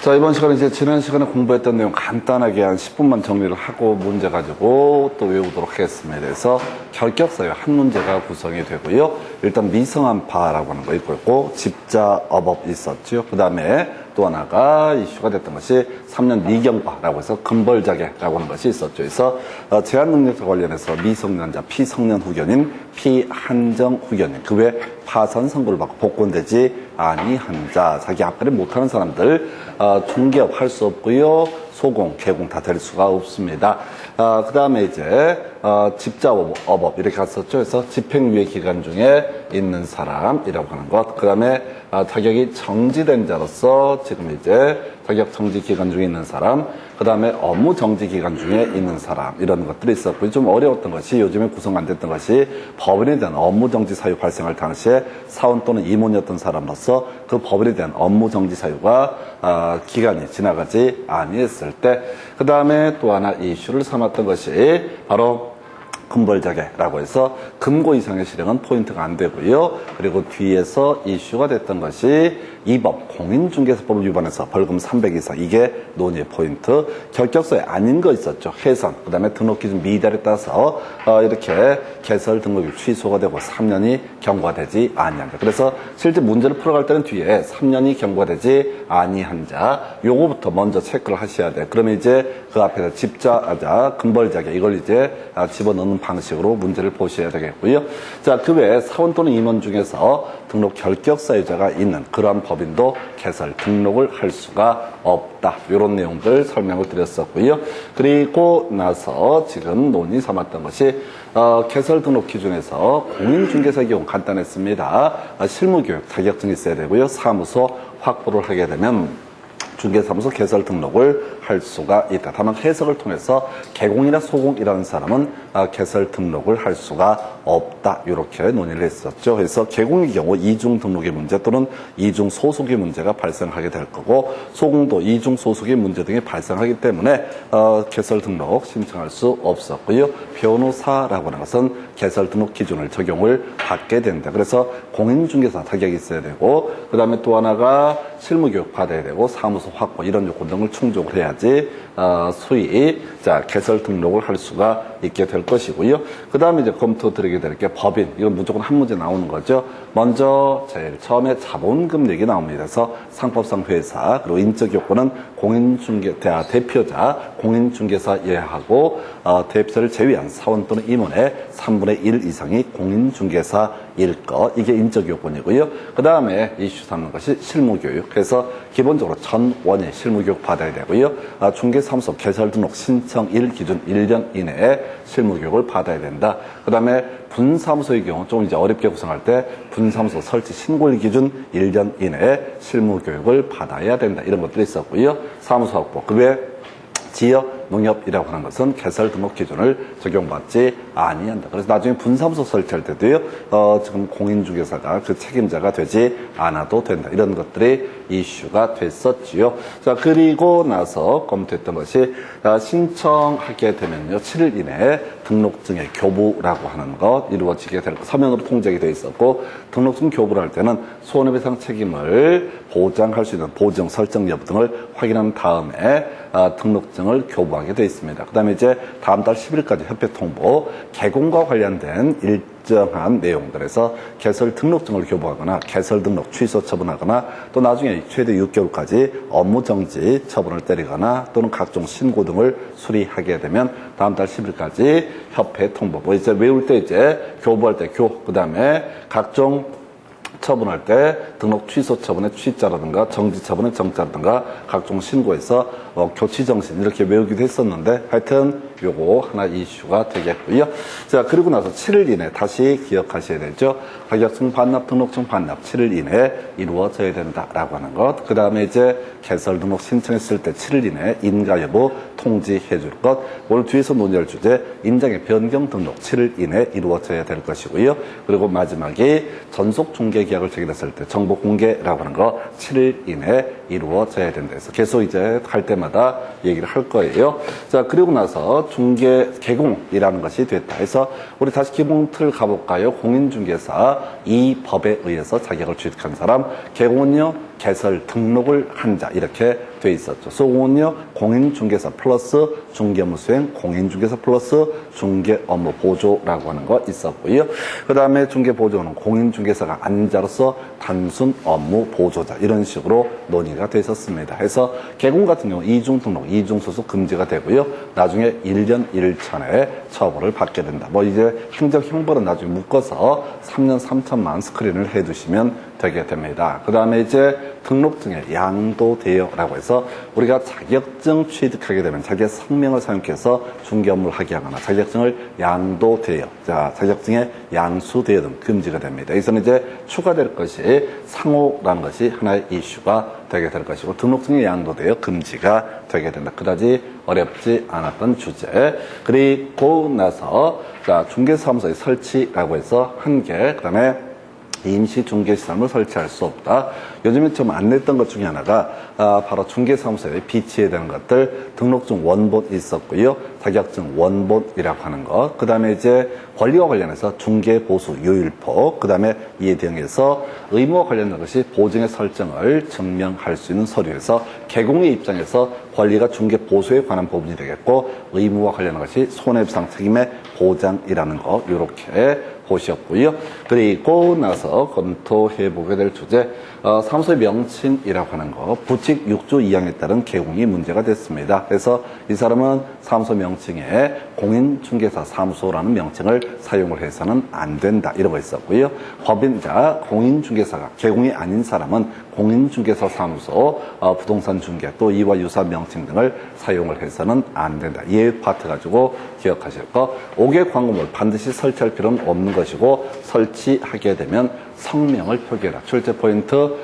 자, 이번 시간에 이제 지난 시간에 공부했던 내용 간단하게 한 10분만 정리를 하고 문제 가지고 또 외우도록 하겠습니다. 그래서 결격사유 한 문제가 구성이 되고요. 일단 미성한 바라고 하는 거 있고 집자 어법 있었죠. 그 다음에 또 하나가 이슈가 됐던 것이 3년 미경과라고 해서 금벌자계라고 하는 것이 있었죠. 그래서 제한능력자 관련해서 미성년자, 피성년 후견인, 피한정 후견인, 그 외 파산 선고를 받고 복권되지 아니한 자, 자기 앞가림 못하는 사람들 중개업 할 수 없고요. 소공, 개공 다 될 수가 없습니다. 그 다음에 이제 집자어법 이렇게 갔었죠. 그래서 집행유예 기간 중에 있는 사람이라고 하는 것. 그 다음에 자격이 정지된 자로서 지금 이제 자격 정지 기간 중에 있는 사람. 그 다음에 업무 정지 기간 중에 있는 사람. 이런 것들이 있었고요. 좀 어려웠던 것이 요즘에 구성 안 됐던 것이 법인에 대한 업무 정지 사유 발생할 당시에 사원 또는 임원이었던 사람으로서 그 법인에 대한 업무 정지 사유가 기간이 지나가지 아니했을 때, 그 다음에 또 하나 이슈를 삼았던 것이 바로 금벌자계라고 해서 금고 이상의 실형은 포인트가 안 되고요. 그리고 뒤에서 이슈가 됐던 것이 이법 공인중개사법을 위반해서 벌금 300 이상, 이게 논의의 포인트. 결격서에 아닌 거 있었죠. 해선, 그 다음에 등록기준 미달에 따라서 이렇게 개설 등록이 취소가 되고 3년이 경과가 되지 아니한 자. 그래서 실제 문제를 풀어갈 때는 뒤에 3년이 경과가 되지 아니한 자, 요거부터 먼저 체크를 하셔야 돼. 그러면 이제 그 앞에서 집자자, 금벌자계, 이걸 이제 집어넣는 방식으로 문제를 보셔야 되겠고요. 자, 그 외에 사원 또는 임원 중에서 등록 결격사유자가 있는 그러한 법인도 개설 등록을 할 수가 없다. 이런 내용들 설명을 드렸었고요. 그리고 나서 지금 논의 삼았던 것이 개설 등록 기준에서 공인중개사 경우 간단했습니다. 실무교육 자격증이 있어야 되고요. 사무소 확보를 하게 되면 중개사무소 개설 등록을 할 수가 있다. 다만 해석을 통해서 개공이나 소공이라는 사람은 개설 등록을 할 수가 없다. 이렇게 논의를 했었죠. 그래서 개공의 경우 이중 등록의 문제 또는 이중 소속의 문제가 발생하게 될 거고, 소공도 이중 소속의 문제 등이 발생하기 때문에 개설 등록 신청할 수 없었고요. 변호사라고 하는 것은 개설 등록 기준을 적용을 받게 된다. 그래서 공인중개사 자격이 있어야 되고, 그 다음에 또 하나가 실무교육 받아야 되고, 사무소 확보 이런 요건 등을 충족을 해야지 수의 개설 등록을 할 수가 있게 될 것이고요. 그 다음에 이제 검토 드리게 될 게 법인, 이건 무조건 한 문제 나오는 거죠. 먼저 제일 처음에 자본금 얘기 나옵니다. 그래서 상법상 회사, 그리고 인적 요건은 대표자, 공인중개사 예하고 대표자를 제외한 사원 또는 임원의 3분의 1 이상이 공인중개사일 것, 이게 인적 요건이고요. 그 다음에 이슈 삼는 것이 실무교육. 그래서 기본적으로 전원이 실무교육 받아야 되고요. 중개사무소 개설 등록 신청일 기준 1년 이내에 실무교육을 받아야 된다. 그 다음에 분사무소의 경우 좀 이제 어렵게 구성할 때 분사무소 설치 신고일 기준 1년 이내에 실무교육을 받아야 된다. 이런 것들이 있었고요. 사무소 확보, 그 외 지역 농협이라고 하는 것은 개설 등록 기준을 적용받지 아니한다. 그래서 나중에 분사무소 설치할 때도요, 지금 공인중개사가 그 책임자가 되지 않아도 된다. 이런 것들이 이슈가 됐었지요. 자, 그리고 나서 검토했던 것이 신청하게 되면요, 7일 이내에 등록증의 교부라고 하는 것 이루어지게 될 것, 서면으로 통지하게 되어 있었고, 등록증 교부를 할 때는 손해배상 책임을 보장할 수 있는 보증 설정 여부 등을 확인한 다음에 등록증을 교부하게 되어 있습니다. 그 다음에 이제 다음 달 10일까지 협회 통보, 개공과 관련된 일정한 내용들에서 개설 등록증을 교부하거나 개설 등록 취소 처분하거나 또 나중에 최대 6개월까지 업무 정지 처분을 때리거나 또는 각종 신고 등을 수리하게 되면 다음 달 10일까지 협회 통보. 뭐 이제 외울 때 이제 교부할 때 그 다음에 각종 처분할 때 등록 취소 처분의 취자라든가 정지 처분의 정자라든가 각종 신고에서 교치정신 이렇게 외우기도 했었는데, 하여튼 요거 하나 이슈가 되겠고요. 자, 그리고 나서 7일 이내 다시 기억하셔야 되죠. 자격증 반납, 등록증 반납 7일 이내에 이루어져야 된다라고 하는 것. 그 다음에 이제 개설 등록 신청했을 때 7일 이내에 인가 여부 통지해 줄 것. 오늘 뒤에서 논의할 주제 인장의 변경 등록 7일 이내에 이루어져야 될 것이고요. 그리고 마지막에 전속 중개 계약을 체결했을 때 정보 공개라고 하는 거 7일 이내에 이루어져야 된다 해서 계속 이제 할 때마다 얘기를 할 거예요. 자, 그리고 나서 중개 개공이라는 것이 됐다 해서 우리 다시 기본 틀 가볼까요? 공인중개사 이 법에 의해서 자격을 취득한 사람. 개공은요, 개설 등록을 한 자 이렇게 돼 있었죠. 소공은요 공인중개사 플러스 중개업무 수행, 공인중개사 플러스 중개업무 보조라고 하는 거 있었고요. 그 다음에 중개보조는 공인중개사가 아닌 자로서 단순 업무 보조자 이런 식으로 논의가 돼 있었습니다. 해서 개공 같은 경우 이중등록, 이중소속 금지가 되고요. 나중에 1년 1천에 처벌을 받게 된다. 뭐 이제 행정형벌은 나중에 묶어서 3년 3천만 스크린을 해두시면 되게 됩니다. 그 다음에 이제 등록증에 양도대여라고 해서 우리가 자격증 취득하게 되면 자기의 성명을 사용해서 중개 업무를 하게 하거나 자격증을 양도대여, 자, 자격증에 양수대여 등 금지가 됩니다. 여기서는 이제 추가될 것이 상호라는 것이 하나의 이슈가 되게 될 것이고 등록증에 양도대여 금지가 되게 된다. 그다지 어렵지 않았던 주제. 그리고 나서 자, 중개사무소의 설치라고 해서 한 개, 그 다음에 임시중개시설을 설치할 수 없다. 요즘에 좀 안 냈던 것 중에 하나가 바로 중개사무소에 비치해야 되는 것들 등록증 원본 있었고요. 자격증 원본이라고 하는 것. 그 다음에 이제 권리와 관련해서 중개보수 유일법. 그 다음에 이에 대응해서 의무와 관련된 것이 보증의 설정을 증명할 수 있는 서류에서 개공의 입장에서 권리가 중개보수에 관한 부분이 되겠고 의무와 관련된 것이 손해배상 책임의 보장이라는 거 이렇게 보셨고요. 그리고 나서 검토해보게 될 주제 사무소의 명칭이라고 하는 거 부칙 6조 2항에 따른 개공이 문제가 됐습니다. 그래서 이 사람은 사무소 명칭에 공인중개사 사무소라는 명칭을 사용을 해서는 안 된다 이러고 있었고요. 법인자 공인중개사가 개공이 아닌 사람은 공인중개사 사무소 부동산 중개 또 이와 유사한 명칭 등을 사용을 해서는 안 된다. 이 파트 가지고 기억하실 거. 5개 광고물 반드시 설치할 필요는 없는 것이고 설치하게 되면 성명을 표기해라. 출제 포인트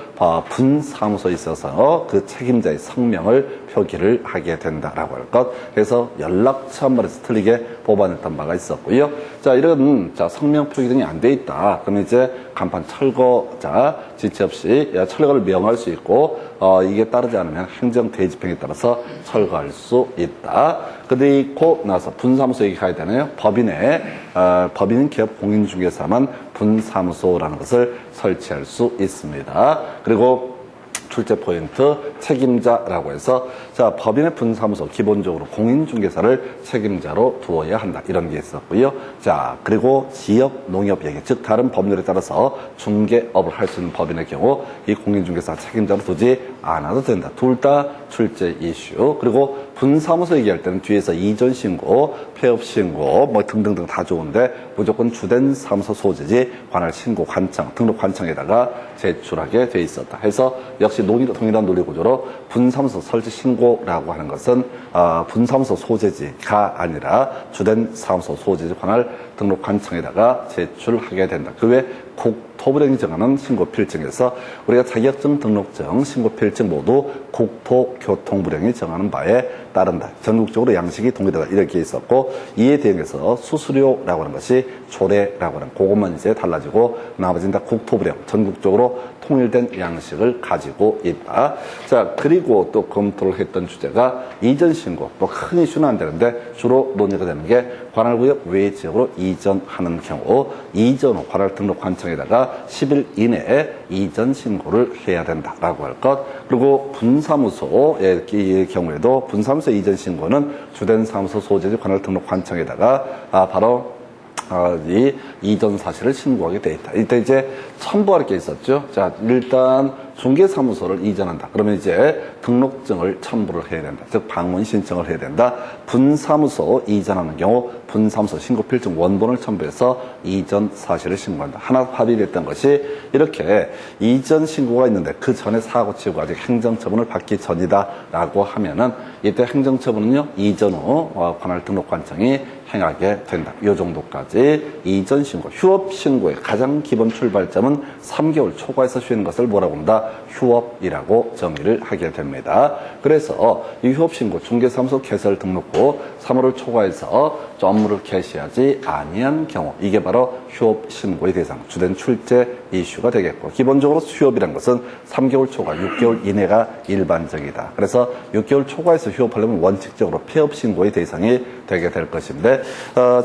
분사무소에 있어서 그 책임자의 성명을 표기를 하게 된다라고 할 것. 그래서 연락처 한 번에서 틀리게 뽑아냈던 바가 있었고요. 자, 이런 성명 표기 등이 안 돼 있다. 그러면 이제 간판 철거자 지체 없이 철거를 명할 수 있고 이게 따르지 않으면 행정 대집행에 따라서 철거할 수 있다. 그리고 나서 분사무소에 가야 되나요? 법인은 기업 공인중개사만 분사무소라는 것을 설치할 수 있습니다. 그리고 출제 포인트 책임자라고 해서 자 법인의 분사무소 기본적으로 공인중개사를 책임자로 두어야 한다 이런 게 있었고요. 자 그리고 지역 농협 얘기 즉 다른 법률에 따라서 중개업을 할 수 있는 법인의 경우 이 공인중개사 책임자로 두지 않아도 된다. 둘 다 출제 이슈. 그리고 분사무소 얘기할 때는 뒤에서 이전 신고, 폐업 신고 뭐 등등등 다 좋은데 무조건 주된 사무소 소재지 관할 신고 관청, 등록 관청에다가 제출하게 돼 있었다. 해서 역시 동일한 논리 구조로 분사무소 설치 신고라고 하는 것은 분사무소 소재지가 아니라 주된 사무소 소재지 관할 등록 관청에다가 제출하게 된다. 그 외 국토부령이 정하는 신고필증에서 우리가 자격증, 등록증, 신고필증 모두 국토교통부령이 정하는 바에 따른다. 전국적으로 양식이 동일하다. 이렇게 있었고 이에 대응해서 수수료라고 하는 것이 조례라고 하는 그것만 이제 달라지고 나머지는 다 국토부령 전국적으로 통일된 양식을 가지고 있다. 자 그리고 또 검토를 했던 주제가 이전 신고. 뭐 큰 이슈는 안 되는데 주로 논의가 되는 게 관할구역 외 지역으로 이전하는 경우 이전 후 관할 등록 관청에다가 10일 이내에 이전 신고를 해야 된다라고 할 것. 그리고 분사무소의 경우에도 분사무소 이전 신고는 주된 사무소 소재지 관할 등록 관청에다가 바로 이 이전 사실을 신고하게 돼 있다. 이때 이제 첨부할 게 있었죠. 자, 일단 중개사무소를 이전한다. 그러면 이제 등록증을 첨부를 해야 된다. 즉 방문 신청을 해야 된다. 분사무소 이전하는 경우 분사무소 신고필증 원본을 첨부해서 이전 사실을 신고한다. 하나 합의됐던 것이 이렇게 이전 신고가 있는데 그 전에 사고 치고 아직 행정처분을 받기 전이다라고 하면은 이때 행정처분은요 이전 후 관할 등록관청이 행하게 된다. 이 정도까지 이전 신고, 휴업 신고의 가장 기본 출발점은 3개월 초과해서 쉬는 것을 뭐라고 한다? 휴업이라고 정의를 하게 됩니다. 그래서 이 휴업 신고, 중개사무소 개설 등록 후 3월을 초과해서 업무를 개시하지 아니한 경우 이게 바로 휴업 신고의 대상, 주된 출제 이슈가 되겠고 기본적으로 휴업이란 것은 3개월 초과 6개월 이내가 일반적이다. 그래서 6개월 초과해서 휴업하려면 원칙적으로 폐업 신고의 대상이 되게 될 것인데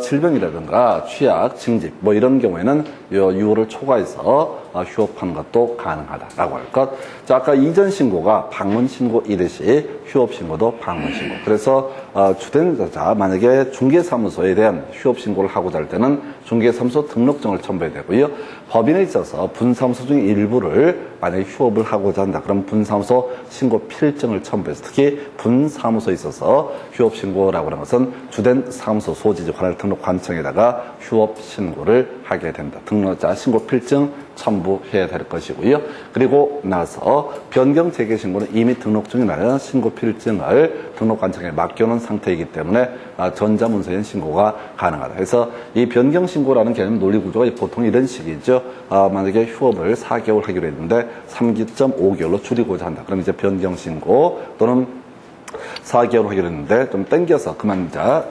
질병이라든가 취약, 징집 뭐 이런 경우에는 6월을 초과해서 휴업하는 것도 가능하다라고 할 것. 자, 아까 이전 신고가 방문 신고이듯이 휴업 신고도 방문 신고. 그래서 주된 자자 만약에 중개사무소에 대한 휴업 신고를 하고자 할 때는 중개사무소 등록증을 첨부해야 되고요. 법인에 있어서 분사무소 중에 일부를 만약에 휴업을 하고자 한다. 그럼 분사무소 신고 필증을 첨부해서 특히 분사무소에 있어서 휴업 신고라고 하는 것은 주된 사무소 소지지 관할 등록 관청에다가 휴업 신고를 하게 된다. 등록자 신고 필증 첨부해야 될 것이고요. 그리고 나서 변경 재개 신고는 이미 등록증이나 신고 필증을 등록관청에 맡겨놓은 상태이기 때문에 전자문서인 신고가 가능하다. 그래서 이 변경 신고라는 개념 논리 구조가 보통 이런 식이죠. 만약에 휴업을 4개월 하기로 했는데 3.5개월로 줄이고자 한다. 그럼 이제 변경 신고 또는 4개월 하기로 했는데 좀 땡겨서 그만자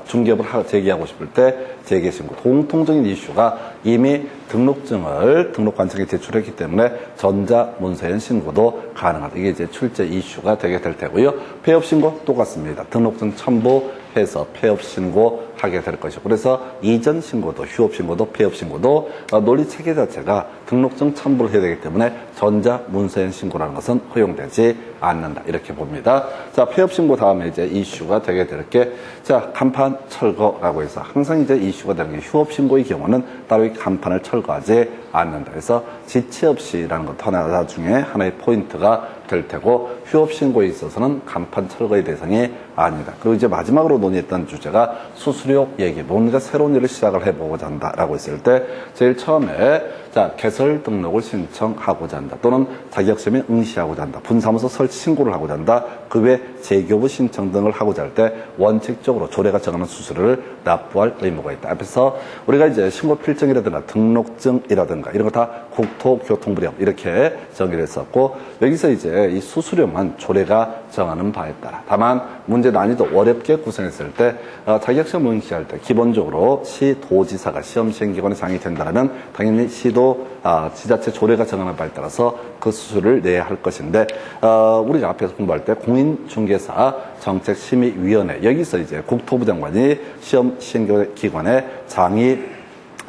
중개업을 재개하고 싶을 때 재개신고. 공통적인 이슈가 이미 등록증을 등록관청에 제출했기 때문에 전자문서인 신고도 가능하다. 이게 이제 출제 이슈가 되게 될 테고요. 폐업신고 똑같습니다. 등록증 첨부해서 폐업신고 하게 될 것이고. 그래서 이전 신고도 휴업신고도 폐업신고도 논리 체계 자체가 등록증 첨부를 해야 되기 때문에 전자문서인 신고라는 것은 허용되지 않는다. 이렇게 봅니다. 자, 폐업신고 다음에 이제 이슈가 되게 될 게, 자, 간판 철거라고 해서 항상 이제 이슈가 되는 게 휴업신고의 경우는 따로 이 간판을 철거하지 않는다. 그래서 지체 없이라는 것도 나중에 하나의 포인트가 될 테고, 휴업신고에 있어서는 간판 철거의 대상이 아니다. 그리고 이제 마지막으로 논의했던 주제가 수수료 얘기, 뭔가 새로운 일을 시작을 해보고자 한다라고 했을 때, 제일 처음에 자, 개설 등록을 신청하고자 한다. 또는 자격시험에 응시하고자 한다. 분사무소 설치 신고를 하고자 한다. 그 외 재교부 신청 등을 하고자 할 때 원칙적으로 조례가 정하는 수수료를 납부할 의무가 있다. 앞에서 우리가 이제 신고 필증이라든가 등록증이라든가 이런 거 다 국토교통부령 이렇게 정의를 했었고, 여기서 이제 이 수수료만 조례가 정하는 바에 따라, 다만 문제 난이도 어렵게 구성했을 때 자격시험 응시할 때 기본적으로 시도지사가 시험 시행기관의 장이 된다면 당연히 시도 지자체 조례가 정하는 바에 따라서 그 수수료를 내야 할 것인데, 우리가 앞에서 공부할 때 공인중개사 정책심의위원회, 여기서 이제 국토부 장관이 시험 시행기관의 장이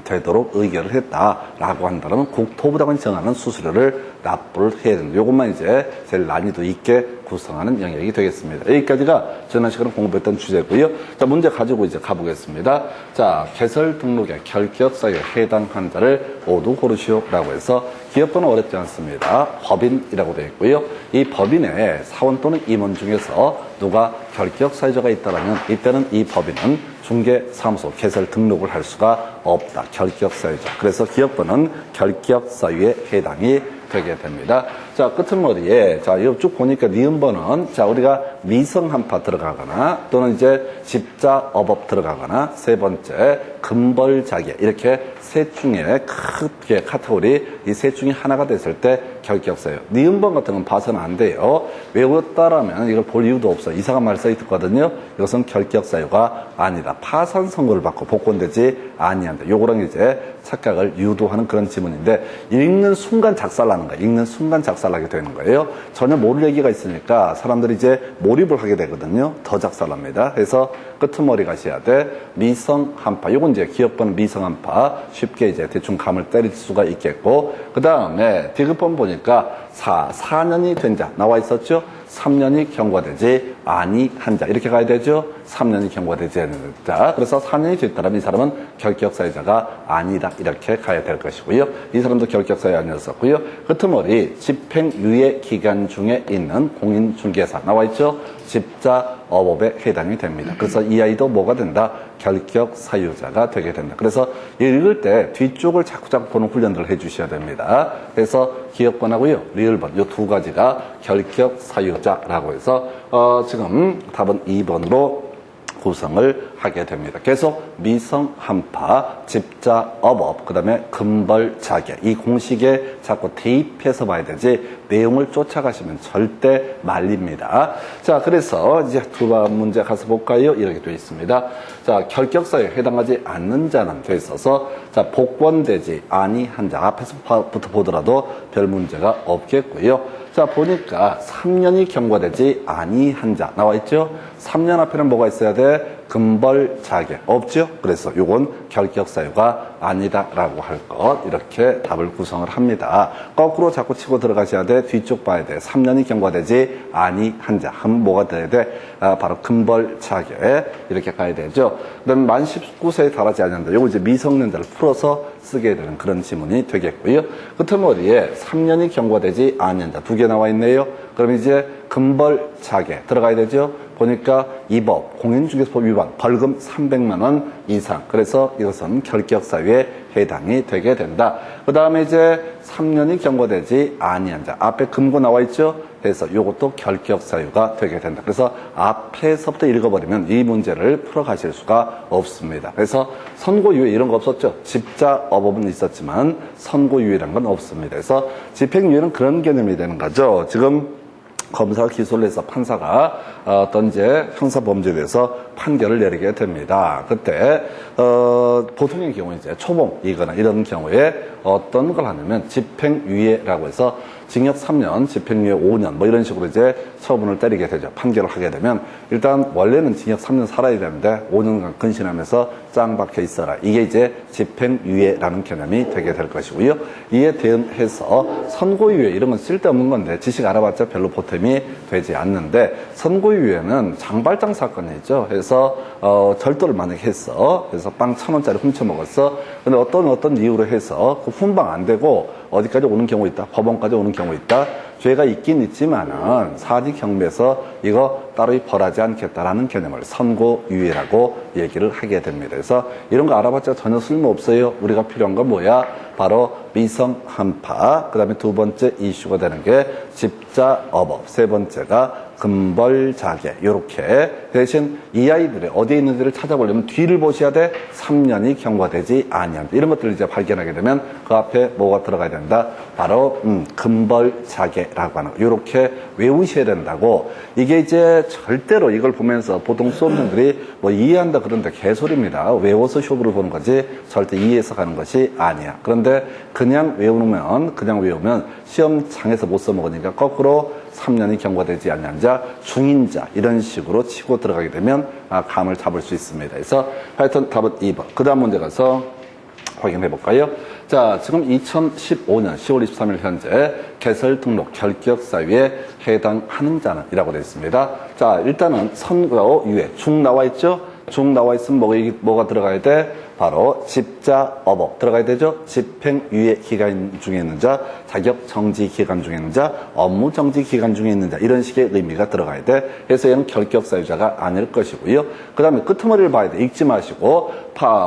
되도록 의결을 했다라고 한다면 국토부 장관이 정하는 수수료를 납부를 해야 된다. 이것만 이제 제일 난이도 있게 구성하는 영역이 되겠습니다. 여기까지가 지난 시간에 공부했던 주제고요. 자, 문제 가지고 이제 가보겠습니다. 자, 개설 등록의 결격사유에 해당한 자를 모두 고르시오라고 해서 기업번호 어렵지 않습니다. 법인이라고 되어 있고요. 이 법인의 사원 또는 임원 중에서 누가 결격사유자가 있다면 이때는 이 법인은 중개사무소 개설 등록을 할 수가 없다. 결격사유자. 그래서 기업번호는 결격사유에 해당이 되게 됩니다. 자, 끄트머리에, 자, 이거 쭉 보니까 니은번은, 자, 우리가 미성한파 들어가거나, 또는 이제 집자업업 들어가거나, 세 번째, 금벌자계, 이렇게 셋 중에 크게 카테고리, 이 셋 중에 하나가 됐을 때 결격사유. 니은번 같은 건 봐서는 안 돼요. 외웠다라면 이걸 볼 이유도 없어요. 이상한 말 써있거든요. 이것은 결격사유가 아니다. 파산 선고를 받고 복권되지 아니한다. 요거랑 이제 착각을 유도하는 그런 지문인데, 읽는 순간 작살나는 거예요. 읽는 순간 작살나게 되는 거예요. 전혀 모를 얘기가 있으니까 사람들이 이제 몰입을 하게 되거든요. 더 작살납니다. 그래서 끄트머리 가셔야 돼. 미성한파. 요건 이제 기업번 미성한파. 쉽게 이제 대충 감을 때릴 수가 있겠고, 그 다음에 디귿번 보니까 4년이 된 자 나와 있었죠. 3년이 경과되지 아니한 자, 이렇게 가야 되죠. 3년이 경과되지 않는 자. 그래서 4년이 됐다면 이 사람은 결격사유자가 아니다, 이렇게 가야 될 것이고요. 이 사람도 결격사유 아니었었고요. 끄트머리 집행유예 기간 중에 있는 공인중개사 나와 있죠. 집자업업에 해당이 됩니다. 그래서 이 아이도 뭐가 된다? 결격사유자가 되게 된다. 그래서 읽을 때 뒤쪽을 자꾸 보는 훈련들을 해주셔야 됩니다. 그래서 기업번하고요, 리을번, 이 두 가지가 결격사유자라고 해서 지금 답은 2번으로 구성을 하게 됩니다. 계속 미성한파, 집자업업, 그 다음에 금벌자계, 이 공식에 자꾸 대입해서 봐야 되지 내용을 쫓아가시면 절대 말립니다. 자, 그래서 이제 두 번 문제 가서 볼까요? 이렇게 되어 있습니다. 자, 결격사유에 해당하지 않는 자는 돼 있어서, 자, 복권되지 아니한 자 앞에서부터 보더라도 별 문제가 없겠고요. 자, 보니까 3년이 경과되지 아니한 자 나와 있죠? 3년 앞에는 뭐가 있어야 돼? 금벌자계 없죠? 그래서 요건 결격사유가 아니다라고 할 것, 이렇게 답을 구성을 합니다. 거꾸로 자꾸 치고 들어가셔야 돼. 뒤쪽 봐야 돼. 3년이 경과되지 아니한 자 하면 뭐가 돼야 돼? 바로 금벌자계 이렇게 가야 되죠. 그다음에 만 19세에 달하지 않는다. 요거 이제 미성년자를 풀어서 쓰게 되는 그런 지문이 되겠고요. 끝머리에 3년이 경과되지 아니한 자 두 개 나와 있네요. 그럼 이제 금벌자계 들어가야 되죠. 보니까 이 법, 공인중개사법 위반, 벌금 300만 원 이상. 그래서 이것은 결격사유에 해당이 되게 된다. 그 다음에 이제 3년이 경과되지 아니한 자. 앞에 금고 나와 있죠? 그래서 이것도 결격사유가 되게 된다. 그래서 앞에서부터 읽어버리면 이 문제를 풀어가실 수가 없습니다. 그래서 선고유예 이런 거 없었죠? 집자업업은 있었지만 선고유예라는 건 없습니다. 그래서 집행유예는 그런 개념이 되는 거죠. 지금 검사가 기소를 해서 판사가 어떤 이제 형사범죄에 대해서 판결을 내리게 됩니다. 그때 보통의 경우 이제 초봉이거나 이런 경우에 어떤 걸 하냐면 집행유예라고 해서 징역 3년, 집행유예 5년 뭐 이런 식으로 이제 처분을 때리게 되죠. 판결을 하게 되면 일단 원래는 징역 3년 살아야 되는데 5년간 근신하면서 짱 박혀 있어라. 이게 이제 집행유예라는 개념이 되게 될 것이고요. 이에 대응해서 선고유예 이런 건 쓸데없는 건데 지식 알아봤자 별로 보탬이 되지 않는데 선고유예는 장발장 사건이죠. 그래서 절도를 만약에 했어. 그래서 빵 1,000원짜리 훔쳐 먹었어. 근데 어떤 이유로 해서 그 훈방 안 되고 어디까지 오는 경우 있다. 법원까지 오는 경우 있다. 죄가 있긴 있지만은 사지 경매에서 이거 따로 벌하지 않겠다라는 개념을 선고유예라고 얘기를 하게 됩니다. 그래서 이런 거 알아봤자 전혀 쓸모없어요. 우리가 필요한 건 뭐야? 바로 미성한파. 그 다음에 두 번째 이슈가 되는 게 집자업업. 세 번째가 금벌자계. 요렇게 대신 이 아이들이 어디에 있는지를 찾아보려면 뒤를 보셔야 돼. 3년이 경과되지 아니한 이런 것들을 이제 발견하게 되면 그 앞에 뭐가 들어가야 된다. 바로 금벌자계라고 하는 거. 요렇게 외우셔야 된다고. 이게 이제 절대로 이걸 보면서 보통 수험생들이 뭐 이해한다 그런데 개소리입니다. 외워서 쇼부를 보는 거지 절대 이해해서 가는 것이 아니야. 그런데 그냥 외우면 시험장에서 못 써먹으니까 거꾸로 3년이 경과되지 않는 자, 중인자 이런 식으로 치고 들어가게 되면 감을 잡을 수 있습니다. 그래서 하여튼 답은 2번. 그 다음 문제 가서 확인해 볼까요? 자, 지금 2015년 10월 23일 현재 개설 등록 결격사유에 해당하는 자는 이라고 되어 있습니다. 자, 일단은 선고유예 중 나와 있죠? 중 나와 있으면 뭐가 들어가야 돼? 바로 집자업업 들어가야 되죠. 집행유예 기간 중에 있는 자, 자격정지 기간 중에 있는 자, 업무정지 기간 중에 있는 자 이런 식의 의미가 들어가야 돼. 그래서 얘는 결격사유자가 아닐 것이고요. 그 다음에 끄트머리를 봐야 돼. 읽지 마시고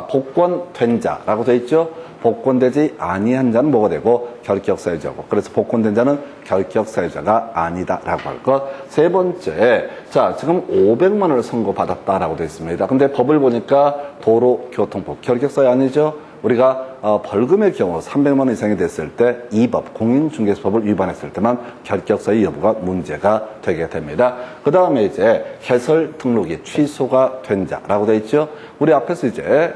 복권된 자라고 되어 있죠. 복권되지 아니한 자는 뭐가 되고 결격사유자고. 그래서 복권된 자는 결격사유자가 아니다라고 할 것. 세 번째, 자 지금 500만 원을 선고받았다라고 되어 있습니다. 근데 법을 보니까 도로교통법 결격사유 아니죠? 우리가 벌금의 경우 300만 원 이상이 됐을 때 이 법, 공인중개사법을 위반했을 때만 결격사유 여부가 문제가 되게 됩니다. 그 다음에 이제 개설 등록이 취소가 된 자라고 되어 있죠. 우리 앞에서 이제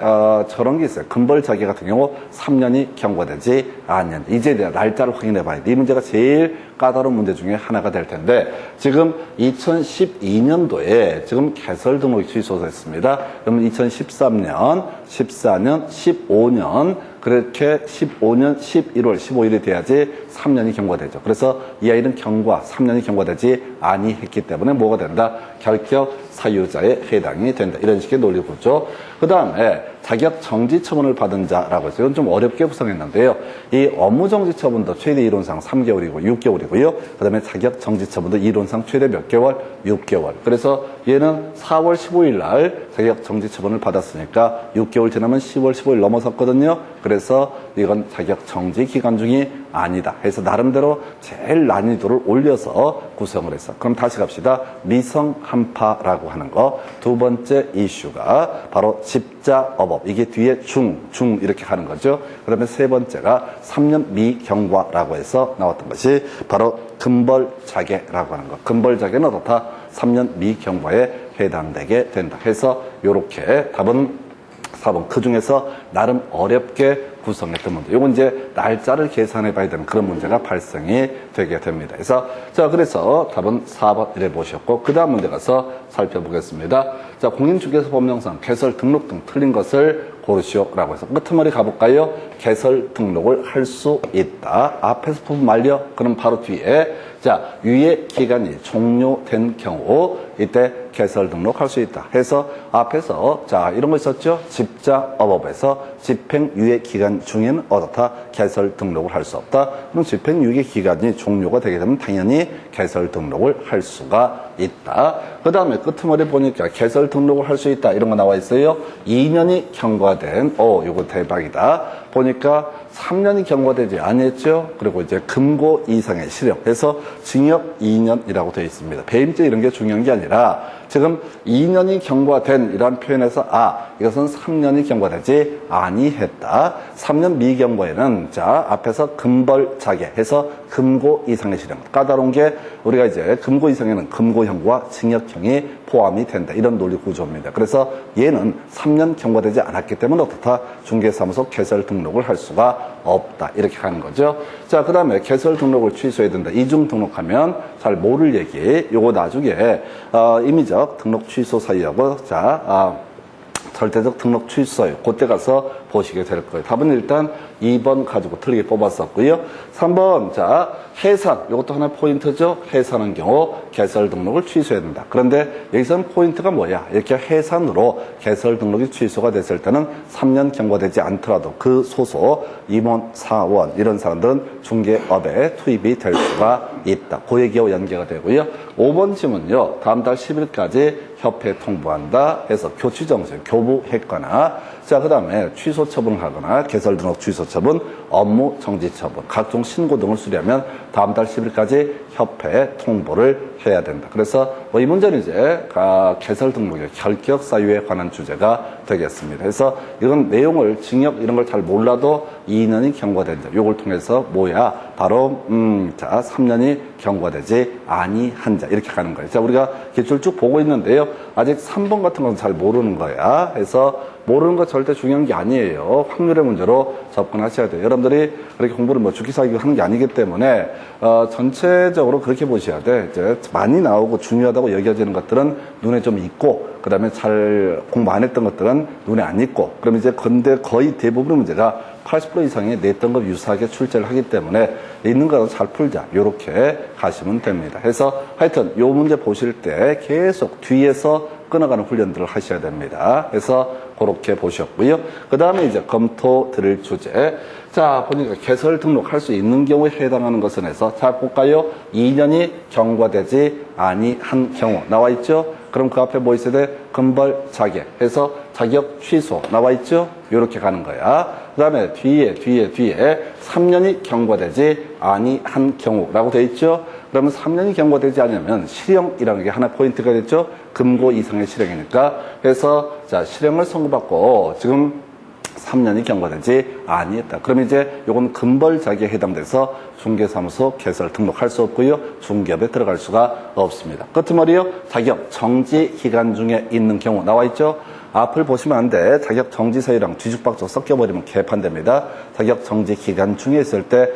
저런 게 있어요. 금벌자계 같은 경우 3년이 경과되지 않는 이제 날짜를 확인해 봐야 돼. 이 문제가 제일 까다로운 문제 중에 하나가 될 텐데 지금 2012년도에 지금 개설 등록이 취소됐습니다. 그러면 2013년, 14년, 15년 그렇게 15년 11월 15일이 돼야지 3년이 경과되죠. 그래서 이 아이는 3년이 경과되지 아니했기 때문에 뭐가 된다? 결격 사유자에 해당이 된다. 이런 식의 논리구조. 그 다음에 자격정지 처분을 받은 자라고 해서 이건 좀 어렵게 구성했는데요. 이 업무정지 처분도 최대 이론상 3개월이고 6개월이고요. 그 다음에 자격정지 처분도 이론상 최대 몇 개월? 6개월. 그래서 얘는 4월 15일 날 자격정지 처분을 받았으니까 6개월 지나면 10월 15일 넘어섰거든요. 그래서 이건 자격정지 기간 중이 아니다 해서 나름대로 제일 난이도를 올려서 구성을 했어. 그럼 다시 갑시다. 미성한파라고 하는 거. 두 번째 이슈가 바로 집자업업. 이게 뒤에 중 이렇게 가는 거죠. 그 다음에 세 번째가 3년 미경과라고 해서 나왔던 것이 바로 금벌자계라고 하는 거. 금벌자계는 어떻다? 3년 미경과에 해당되게 된다 해서 이렇게 답은 4번 그 중에서 나름 어렵게 구성했던 문제. 요건 이제 날짜를 계산해 봐야 되는 그런 문제가 발생이 되게 됩니다. 그래서 답은 4번 이래 보셨고, 그 다음 문제 가서 살펴보겠습니다. 자, 공인중개사법령상 개설 등록 등 틀린 것을 고르시오라고 해서 끝머리 가볼까요? 개설 등록을 할 수 있다. 앞에서 부분 말려. 그럼 바로 뒤에 자, 유예 기간이 종료된 경우 이때 개설 등록할 수 있다. 해서 앞에서 자, 이런 거 있었죠? 집자업업에서 집행 유예 기간 중에는 어떻다? 개설 등록을 할 수 없다. 그럼 집행 유예 기간이 종료가 되게 되면 당연히 개설 등록을 할 수가 있다. 그 다음에 끝머리 보니까 개설 등록을 할 수 있다. 이런 거 나와 있어요. 2년이 경과된, 요거 대박이다. 보니까 3년이 경과되지 않았죠. 그리고 이제 금고 이상의 실형. 그래서 징역 2년이라고 되어 있습니다. 배임죄 이런 게 중요한 게 아니라 지금 2년이 경과된 이라는 표현에서 이것은 3년이 경과되지 아니했다. 3년 미경과에는 자, 앞에서 금벌자개 해서 금고 이상의 실형. 까다로운 게 우리가 이제 금고 이상에는 금고형과 징역형이 포함이 된다. 이런 논리 구조입니다. 그래서 얘는 3년 경과되지 않았기 때문에 어떻다? 중개사무소 개설 등록을 할 수가 없다. 이렇게 가는 거죠. 자, 그 다음에 개설 등록을 취소해야 된다. 이중 등록하면 잘 모를 얘기. 요거 나중에 임의적 등록 취소 사유하고 절대적 등록 취소요. 그때 가서 보시게 될 거예요. 답은 일단 2번 가지고 틀리게 뽑았었고요. 3번, 자, 해산. 이것도 하나 포인트죠. 해산한 경우 개설 등록을 취소해야 된다. 그런데 여기서는 포인트가 뭐야? 이렇게 해산으로 개설 등록이 취소가 됐을 때는 3년 경과되지 않더라도 그 소속, 임원, 사원, 이런 사람들은 중개업에 투입이 될 수가 있다. 그 얘기와 연계가 되고요. 5번 질문요. 다음 달 10일까지 협회에 통보한다 해서 교치정신, 교부했거나 자, 그 다음에 취소 처분을 하거나 개설 등록 취소 처분, 업무 정지 처분, 각종 신고 등을 수리하면 다음 달 10일까지 협회에 통보를 해야 된다. 그래서 이 문제는 이제 개설 등록의 결격 사유에 관한 주제가 되겠습니다. 그래서 이건 내용을 징역 이런 걸 잘 몰라도 2년이 경과된 자, 요걸 통해서 바로 3년이 경과되지 아니한 자 이렇게 가는 거예요. 자, 우리가 기출 쭉 보고 있는데요. 아직 3번 같은 건 잘 모르는 거야. 그래서 모르는 거 절대 중요한 게 아니에요. 확률의 문제로 접근하셔야 돼요. 여러분들이 그렇게 공부를 죽기 살기 하는 게 아니기 때문에 전체적으로 그렇게 보셔야 돼. 이제 많이 나오고 중요하다고 여겨지는 것들은 눈에 좀 있고, 그 다음에 잘 공부 안 했던 것들은 눈에 안 있고, 그럼 이제 근데 거의 대부분의 문제가 80% 이상의 냈던 유사하게 출제를 하기 때문에 있는 거는 잘 풀자. 요렇게 가시면 됩니다. 그래서 하여튼 요 문제 보실 때 계속 뒤에서 끊어가는 훈련들을 하셔야 됩니다. 그래서 그렇게 보셨고요. 그 다음에 이제 검토 드릴 주제. 자, 보니까 개설 등록할 수 있는 경우에 해당하는 것은 해서 자, 볼까요? 2년이 경과되지 아니한 경우 나와 있죠? 그럼 그 앞에 뭐 있어야 돼? 금벌 자격 해서 자격 취소 나와 있죠? 요렇게 가는 거야. 그 다음에 뒤에 3년이 경과되지 아니한 경우라고 돼 있죠? 그러면 3년이 경과되지 않으면 실형이라는 게 하나 포인트가 됐죠? 금고 이상의 실형이니까. 그래서 자, 실형을 선고받고 지금 3년이 경과되지 아니했다. 그럼 이제 요건 금벌자기에 해당돼서 중개사무소 개설 등록할 수 없고요. 중개업에 들어갈 수가 없습니다. 끝머리요. 자격 정지 기간 중에 있는 경우 나와 있죠? 앞을 보시면 안 돼. 자격 정지 사유랑 뒤죽박죽 섞여버리면 개판됩니다. 자격 정지 기간 중에 있을 때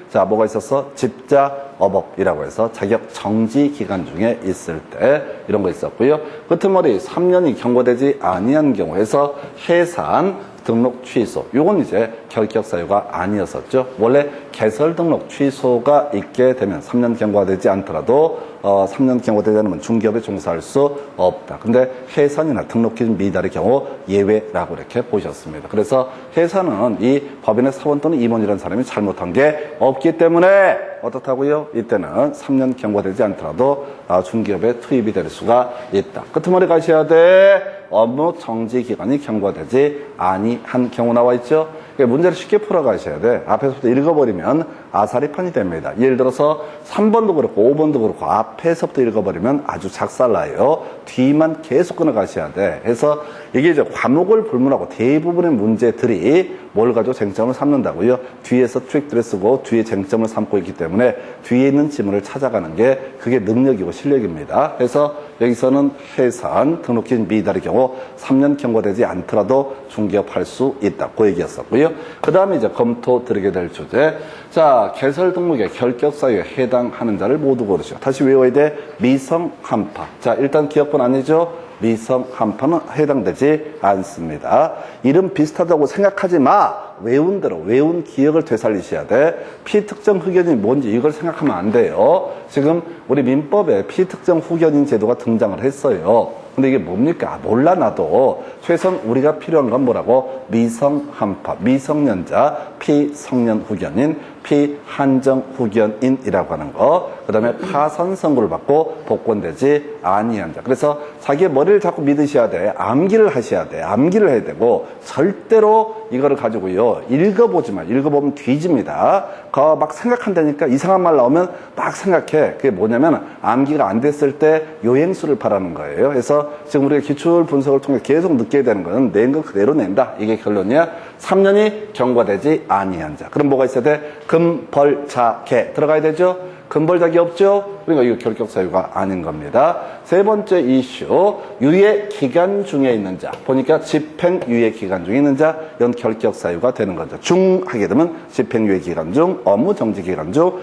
자, 뭐가 있었어? 집자업업이라고 해서 자격 정지 기간 중에 있을 때 이런 거 있었고요. 끝머리 3년이 경과되지 아니한 경우에서 해산 등록 취소. 요건 이제 결격 사유가 아니었었죠. 원래 개설 등록 취소가 있게 되면 3년 경과되지 않더라도 3년 경과되지 않으면 중개업에 종사할 수 없다. 근데 해산이나 등록 기준 미달의 경우 예외라고 이렇게 보셨습니다. 그래서 해산은 이 법인의 사원 또는 임원이라는 사람이 잘못한 게 없기 때문에 어떻다고요? 이때는 3년 경과되지 않더라도 중개업에 투입이 될 수가 있다. 끝머리 가셔야 돼. 업무 정지 기간이 경과되지 아니한 경우 나와 있죠? 문제를 쉽게 풀어가셔야 돼. 앞에서부터 읽어버리면 아사리판이 됩니다. 예를 들어서 3번도 그렇고 5번도 그렇고 앞에서부터 읽어버리면 아주 작살나요. 뒤만 계속 끊어가셔야 돼. 그래서 이게 이제 과목을 불문하고 대부분의 문제들이 뭘 가지고 쟁점을 삼는다고요? 뒤에서 트릭들을 쓰고 뒤에 쟁점을 삼고 있기 때문에 뒤에 있는 지문을 찾아가는 게 그게 능력이고 실력입니다. 그래서 여기서는 해산, 등록기준 미달의 경우 3년 경과되지 않더라도 중개업할 수 있다. 그 얘기였었고요. 그 다음에 이제 검토 드리게 될 주제. 자, 개설 등록의 결격 사유에 해당하는 자를 모두 고르시오. 다시 외워야 돼. 미성 한파. 자, 일단 기억번 아니죠? 미성 한파는 해당되지 않습니다. 이름 비슷하다고 생각하지 마. 외운 대로, 외운 기억을 되살리셔야 돼. 피특정 후견이 뭔지 이걸 생각하면 안 돼요. 지금 우리 민법에 피특정 후견인 제도가 등장을 했어요. 근데 이게 뭡니까? 몰라 나도. 최소한 우리가 필요한 건 뭐라고? 미성 한파, 미성년자, 피성년 후견인, 피한정 후견인이라고 하는 거. 그 다음에 파산 선고를 받고 복권되지 아니한 자. 그래서 자기의 머리를 자꾸 믿으셔야 돼. 암기를 하셔야 돼. 암기를 해야 되고 절대로 이거를 가지고요. 읽어보지 마. 읽어보면 뒤집니다. 막 생각한다니까 이상한 말 나오면 막 생각해. 그게 뭐냐면 암기가 안 됐을 때 요행수를 바라는 거예요. 그래서 지금 우리가 기출 분석을 통해 계속 느끼게 되는 거는 낸 거 그대로 낸다. 이게 결론이야. 3년이 경과되지 아니한 자. 그럼 뭐가 있어야 돼? 금, 벌, 자, 개 들어가야 되죠? 금벌작이 없죠? 그러니까 이거 결격 사유가 아닌 겁니다. 세 번째 이슈, 유예 기간 중에 있는 자. 보니까 집행 유예 기간 중에 있는 자, 이건 결격 사유가 되는 거죠. 중 하게 되면 집행 유예 기간 중, 업무 정지 기간 중,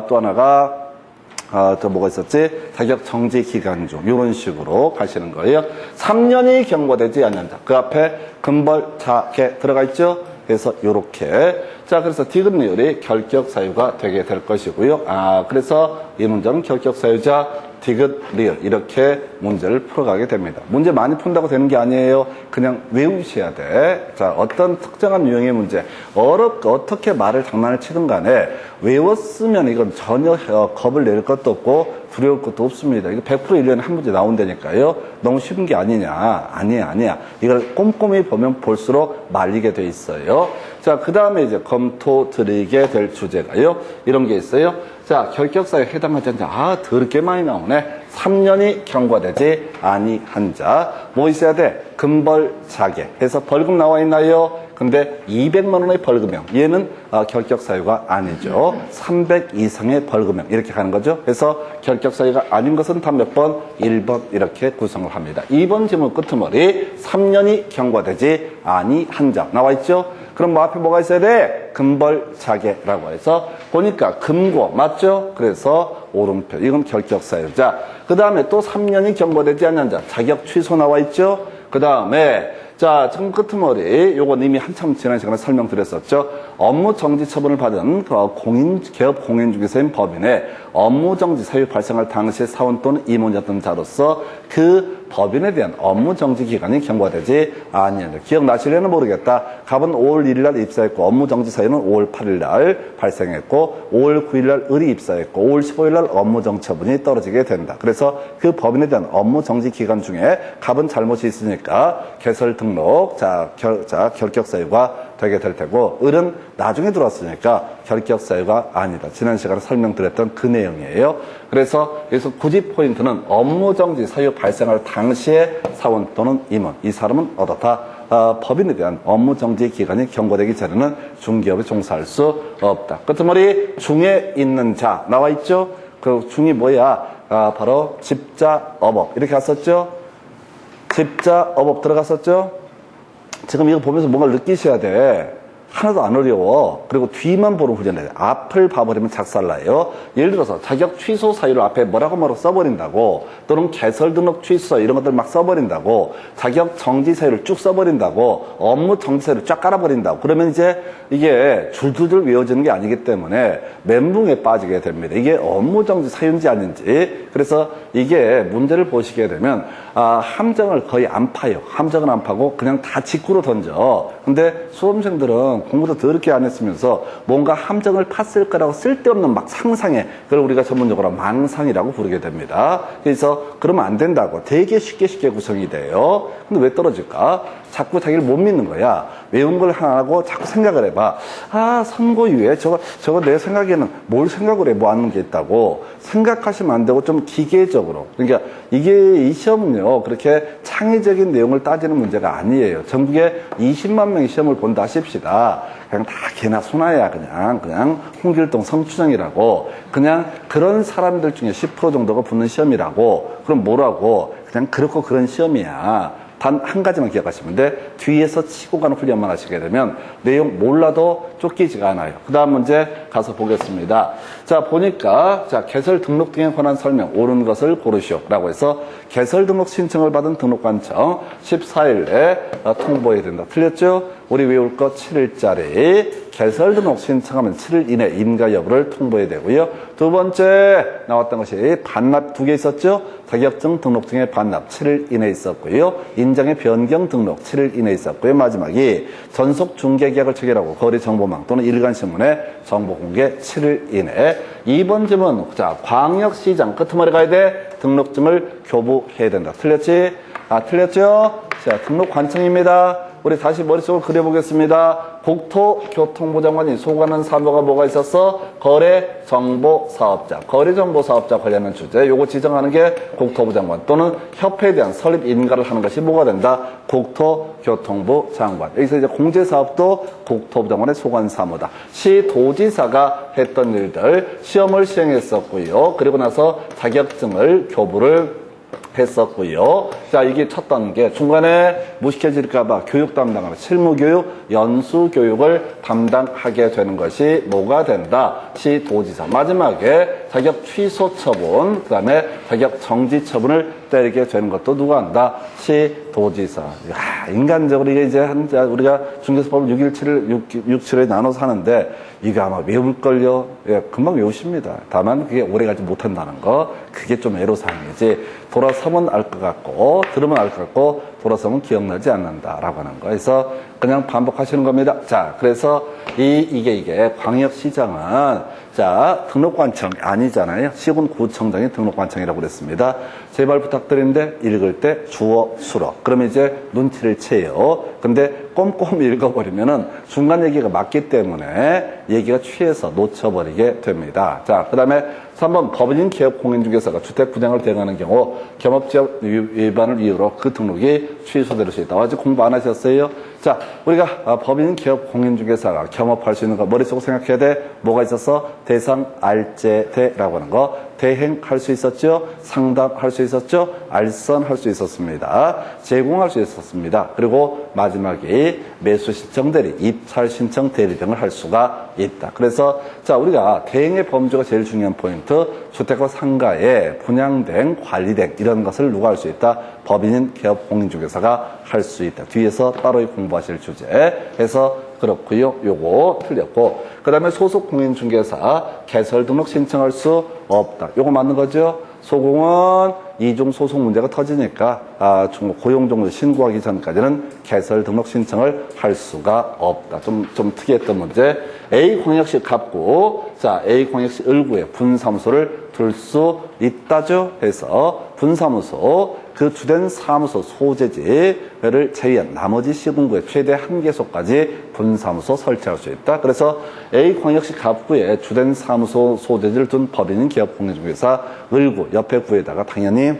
또 하나가 또 뭐가 있었지? 자격 정지 기간 중 이런 식으로 가시는 거예요. 3년이 경과되지 않는 자. 그 앞에 금벌, 자, 개 들어가 있죠? 그래서 요렇게. 자, 그래서 디귿리을이 결격 사유가 되게 될 것이고요. 그래서 이 문제는 결격 사유자 디귿리을 이렇게 문제를 풀어가게 됩니다. 문제 많이 푼다고 되는 게 아니에요. 그냥 외우셔야 돼. 자, 어떤 특정한 유형의 문제, 어떻게 말을 장난을 치든 간에 외웠으면 이건 전혀 겁을 낼 것도 없고 두려울 것도 없습니다. 이거 100% 1년에 한 문제 나온다니까요. 너무 쉬운 게 아니냐. 아니야. 이걸 꼼꼼히 보면 볼수록 말리게 돼 있어요. 자, 그 다음에 이제 검토 드리게 될 주제가요. 이런 게 있어요. 자, 결격사유에 해당하지 않는 자. 더럽게 많이 나오네. 3년이 경과되지 아니한 자. 뭐 있어야 돼? 금벌자개 해서 벌금 나와 있나요? 근데 200만 원의 벌금형. 얘는 결격사유가 아니죠. 300 이상의 벌금형. 이렇게 가는 거죠. 그래서 결격사유가 아닌 것은 단 몇 번? 1번 이렇게 구성을 합니다. 2번 질문 끄트머리 3년이 경과되지 아니한 자. 나와 있죠? 그럼 뭐 앞에 뭐가 있어야 돼? 금벌자개라고 해서 보니까 금고 맞죠? 그래서 오른표. 이건 결격사유자. 그 다음에 또 3년이 경과되지 않는 자. 자격 취소 나와 있죠? 그 다음에 자, 지금 끄트머리, 요건 이미 한참 지난 시간에 설명드렸었죠. 업무 정지 처분을 받은 기업 공인중개사인 법인의 업무 정지 사유 발생할 당시에 사원 또는 임원이었던 자로서 그 법인에 대한 업무 정지 기간이 경과되지 아니한다. 기억나시려는 모르겠다. 갑은 5월 1일 날 입사했고 업무 정지 사유는 5월 8일 날 발생했고 5월 9일 날 을이 입사했고 5월 15일 날 업무 정지 처분이 떨어지게 된다. 그래서 그 법인에 대한 업무 정지 기간 중에 갑은 잘못이 있으니까 개설 등록, 결격 사유가 되게 될 테고 을은 나중에 들어왔으니까 결격 사유가 아니다. 지난 시간에 설명드렸던 그 내용이에요. 그래서 여기서 굳이 포인트는 업무 정지 사유 발생할 당시에 사원 또는 임원, 이 사람은 어떻다? 법인에 대한 업무 정지 기간이 경과되기 전에는 중기업에 종사할 수 없다. 끄트머리 중에 있는 자 나와 있죠? 그 중이 뭐야? 바로 집자업업 이렇게 갔었죠? 집자업업 들어갔었죠? 지금 이거 보면서 뭔가를 느끼셔야 돼. 하나도 안 어려워. 그리고 뒤만 보는 훈련해야 돼. 앞을 봐버리면 작살나요. 예를 들어서 자격 취소 사유를 앞에 뭐라고 써버린다고, 또는 개설 등록 취소 이런 것들 막 써버린다고, 자격 정지 사유를 쭉 써버린다고, 업무 정지 사유를 쫙 깔아버린다고. 그러면 이제 이게 줄줄줄 외워지는 게 아니기 때문에 멘붕에 빠지게 됩니다. 이게 업무 정지 사유인지 아닌지. 그래서 이게 문제를 보시게 되면 함정을 거의 안 파요. 함정은 안 파고 그냥 다 직구로 던져. 근데 수험생들은 공부도 더럽게 안 했으면서 뭔가 함정을 팠을 거라고 쓸데없는 막 상상해. 그걸 우리가 전문적으로 망상이라고 부르게 됩니다. 그래서 그러면 안 된다고. 되게 쉽게 구성이 돼요. 근데 왜 떨어질까? 자꾸 자기를 못 믿는 거야. 외운 걸 하나 하고 자꾸 생각을 해봐. 아, 선거 이후에 저거 내 생각에는 뭘 생각을 해? 뭐 하는 게 있다고. 생각하시면 안 되고 좀 기계적으로. 그러니까 이게 이 시험은요, 그렇게 창의적인 내용을 따지는 문제가 아니에요. 전국에 20만 명의 시험을 본다 하십시다. 그냥 다 개나 소나야, 그냥 홍길동 성추정이라고. 그냥 그런 사람들 중에 10% 정도가 붙는 시험이라고. 그럼 뭐라고? 그냥 그렇고 그런 시험이야. 단 한 가지만 기억하시면 돼. 뒤에서 치고 가는 훈련만 하시게 되면 내용 몰라도 쫓기지가 않아요. 그 다음 문제 가서 보겠습니다. 자, 보니까, 자, 개설 등록 등에 관한 설명, 옳은 것을 고르시오. 라고 해서 개설 등록 신청을 받은 등록관청 14일에 통보해야 된다. 틀렸죠? 우리 외울 거 7일짜리. 개설 등록 신청하면 7일 이내 인가 여부를 통보해야 되고요. 두 번째 나왔던 것이 반납 2개 있었죠? 자격증 등록증의 반납 7일 이내에 있었고요. 인장의 변경 등록 7일 이내에 있었고요. 마지막이 전속 중개계약을 체결하고 거래정보망 또는 일간신문에 정보 공개 7일 이내. 2번 질문, 자, 광역시장 끄트머리 가야 돼. 등록증을 교부해야 된다. 틀렸지? 아, 틀렸죠? 자, 등록관청입니다. 우리 다시 머릿속을 그려보겠습니다. 국토교통부 장관이 소관한 사무가 뭐가 있었어? 거래정보사업자. 거래정보사업자 관련한 주제. 요거 지정하는 게 국토부 장관 또는 협회에 대한 설립 인가를 하는 것이 뭐가 된다? 국토교통부 장관. 여기서 이제 공제사업도 국토부 장관의 소관 사무다. 시도지사가 했던 일들 시험을 시행했었고요. 그리고 나서 자격증을 교부를 했었고요. 자, 이게 첫 단계. 중간에 무식해질까봐 교육 담당하는 실무교육, 연수교육을 담당하게 되는 것이 뭐가 된다? 시도지사. 마지막에 자격 취소 처분, 그 다음에 자격 정지 처분을 때리게 되는 것도 누가 한다? 시도지사. 야, 인간적으로 이게 이제 우리가 중개사법을 6.7에 나눠서 하는데 이거 아마 외울걸요? 예, 금방 외우십니다. 다만 그게 오래가지 못한다는 거, 그게 좀 애로사항이지. 돌아서면 알 것 같고, 들으면 알 것 같고, 돌아서면 기억나지 않는다라고 하는 거. 그래서 그냥 반복하시는 겁니다. 자, 그래서 이게 광역시장은 자, 등록관청 아니잖아요. 시군구청장이 등록관청이라고 그랬습니다. 제발 부탁드리는데 읽을 때 주어, 수어. 그러면 이제 눈치를 채요. 근데 꼼꼼히 읽어버리면은 중간 얘기가 맞기 때문에 얘기가 취해서 놓쳐버리게 됩니다. 자, 그 다음에 3번 법인인 기업 공인중개사가 주택 분양을 대행하는 경우 겸업지역 위반을 이유로 그 등록이 취소될 수 있다. 아직 공부 안 하셨어요? 자, 우리가 법인인 기업 공인중개사가 겸업할 수 있는 거 머릿속으로 생각해야 돼. 뭐가 있었어? 대상 알제대라고 하는 거. 대행할 수 있었죠? 상담할 수 있었죠? 알선할 수 있었습니다. 제공할 수 있었습니다. 그리고 마지막이 매수 신청 대리, 입찰 신청 대리 등을 할 수가 있다. 그래서 자, 우리가 대행의 범주가 제일 중요한 포인트, 주택과 상가에 분양된, 관리된 이런 것을 누가 할 수 있다? 법인인 기업 공인중개사가 할 수 있다. 뒤에서 따로 공부하실 주제 해서 그렇고요. 요거 틀렸고, 그 다음에 소속 공인중개사 개설 등록 신청할 수 없다. 요거 맞는 거죠? 소공은 이중 소속 문제가 터지니까 고용 종료 신고하기 전까지는 개설 등록 신청을 할 수가 없다. 좀 특이했던 문제. A광역시 갑구, 자, A광역시 을구에 분사무소를 둘 수 있다죠? 해서 분사무소, 그 주된 사무소 소재지를 제외한 나머지 시군구의 최대 한 개소까지 분사무소 설치할 수 있다. 그래서 A광역시 갑구에 주된 사무소 소재지를 둔 법인인 기업 공인중개사 을구 옆에 구에다가 당연히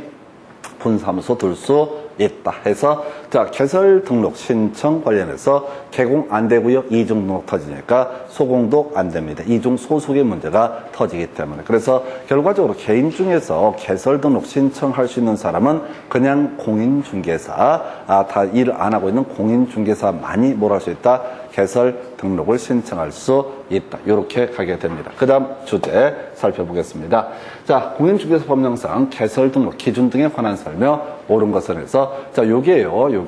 분사무소 둘 수 있다 해서 자, 개설 등록 신청 관련해서 개공 안 되고요. 이중 등록 터지니까 소공도 안 됩니다. 이중 소속의 문제가 터지기 때문에. 그래서 결과적으로 개인 중에서 개설 등록 신청할 수 있는 사람은 그냥 공인중개사, 다 일을 안 하고 있는 공인중개사만이 뭘 할 수 있다? 개설 등록을 신청할 수 있다. 이렇게 가게 됩니다. 그 다음 주제 살펴보겠습니다. 자, 공인중개사 법령상 개설 등록 기준 등에 관한 설명, 옳은 것을 해서 자, 요게요.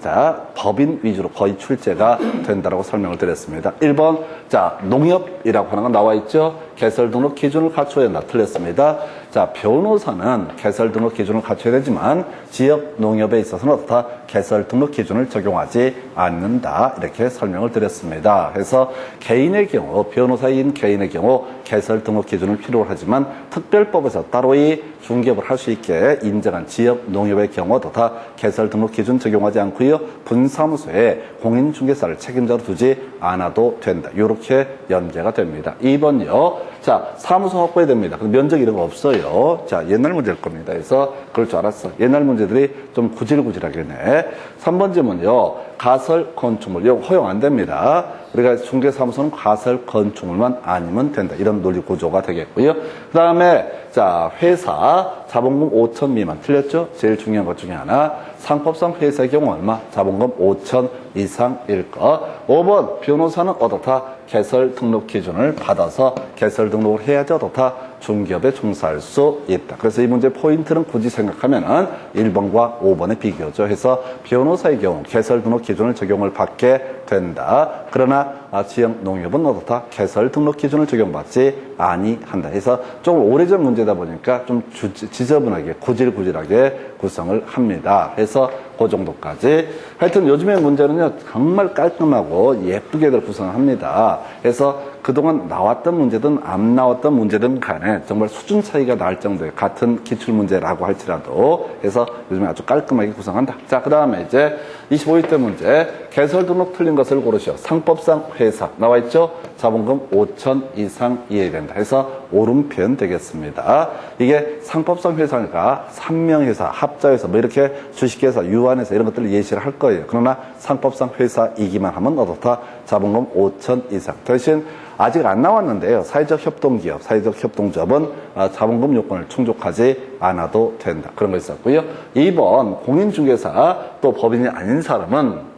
자, 법인 위주로 거의 출제가 된다라고 설명을 드렸습니다. 1번, 자, 농협이라고 하는 거 나와 있죠? 개설 등록 기준을 갖춰야 된다. 틀렸습니다. 자, 변호사는 개설 등록 기준을 갖춰야 되지만 지역 농협에 있어서는 어떻다? 개설 등록 기준을 적용하지 않는다. 이렇게 설명을 드렸습니다. 그래서 개인의 경우, 변호사인 개인의 경우 개설 등록 기준을 필요로 하지만 특별법에서 따로 이 중개업을 할 수 있게 인정한 지역 농협의 경우도 다 개설 등록 기준 적용하지 않고요. 분사무소에 공인중개사를 책임자로 두지 않아도 된다. 이렇게 연계가 됩니다. 2번요. 자, 사무소 확보해야 됩니다. 면적 이런 거 없어요. 자, 옛날 문제일 겁니다. 그래서 그럴 줄 알았어. 옛날 문제들이 좀 구질구질하겠네. 3번 질문요. 가설 건축물 이거 허용 안 됩니다. 우리가 중개사무소는 가설 건축물만 아니면 된다. 이런 논리 구조가 되겠고요. 그 다음에 자, 회사 자본금 5천 미만 틀렸죠? 제일 중요한 것 중에 하나. 상법상 회사의 경우 얼마? 자본금 5천 이상일 것. 5번 변호사는 어떻다? 개설 등록 기준을 받아서 개설 등록을 해야지 어떻다? 중개업에 종사할 수 있다. 그래서 이 문제 포인트는 굳이 생각하면은 1번과 5번의 비교죠. 해서 변호사의 경우 개설 등록 기준을 적용을 받게 된다. 그러나 지역 농협은 어떻다? 개설 등록 기준을 적용받지 아니한다. 해서 조금 오래전 문제다 보니까 좀 지저분하게 구질구질하게 구성을 합니다. 해서 그 정도까지. 하여튼 요즘의 문제는요 정말 깔끔하고 예쁘게들 구성합니다. 그래서 그동안 나왔던 문제든 안 나왔던 문제든 간에 정말 수준 차이가 날 정도의 같은 기출문제라고 할지라도 해서 요즘에 아주 깔끔하게 구성한다. 자, 그 다음에 이제 25일 문제. 개설 등록 틀린 것을 고르시오. 상법상 회사 나와 있죠? 자본금 5천 이상 이해된다. 해서 옳은 표현 되겠습니다. 이게 상법상 회사니까 삼명회사, 합자회사, 뭐 이렇게 주식회사, 유한회사 이런 것들을 예시를 할 거예요. 그러나 상법상 회사이기만 하면 어떻다? 자본금 5천 이상. 대신 아직 안 나왔는데요. 사회적 협동기업, 사회적 협동조합은 자본금 요건을 충족하지 않아도 된다. 그런 거 있었고요. 2번 공인중개사 또 법인이 아닌 사람은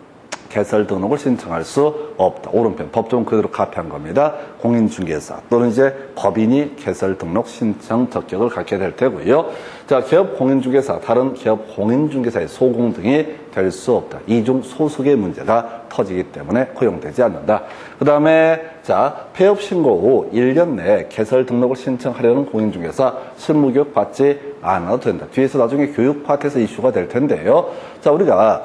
개설 등록을 신청할 수 없다. 오른편 법조문 그대로 카피한 겁니다. 공인중개사 또는 이제 법인이 개설 등록 신청 적격을 갖게 될 테고요. 자, 기업 공인중개사, 다른 기업 공인중개사의 소공 등이 될 수 없다. 이중 소속의 문제가 터지기 때문에 허용되지 않는다. 그 다음에 자, 폐업 신고 후 1년 내에 개설 등록을 신청하려는 공인중개사 실무교육 받지 않아도 된다. 뒤에서 나중에 교육 파트에서 이슈가 될 텐데요. 자, 우리가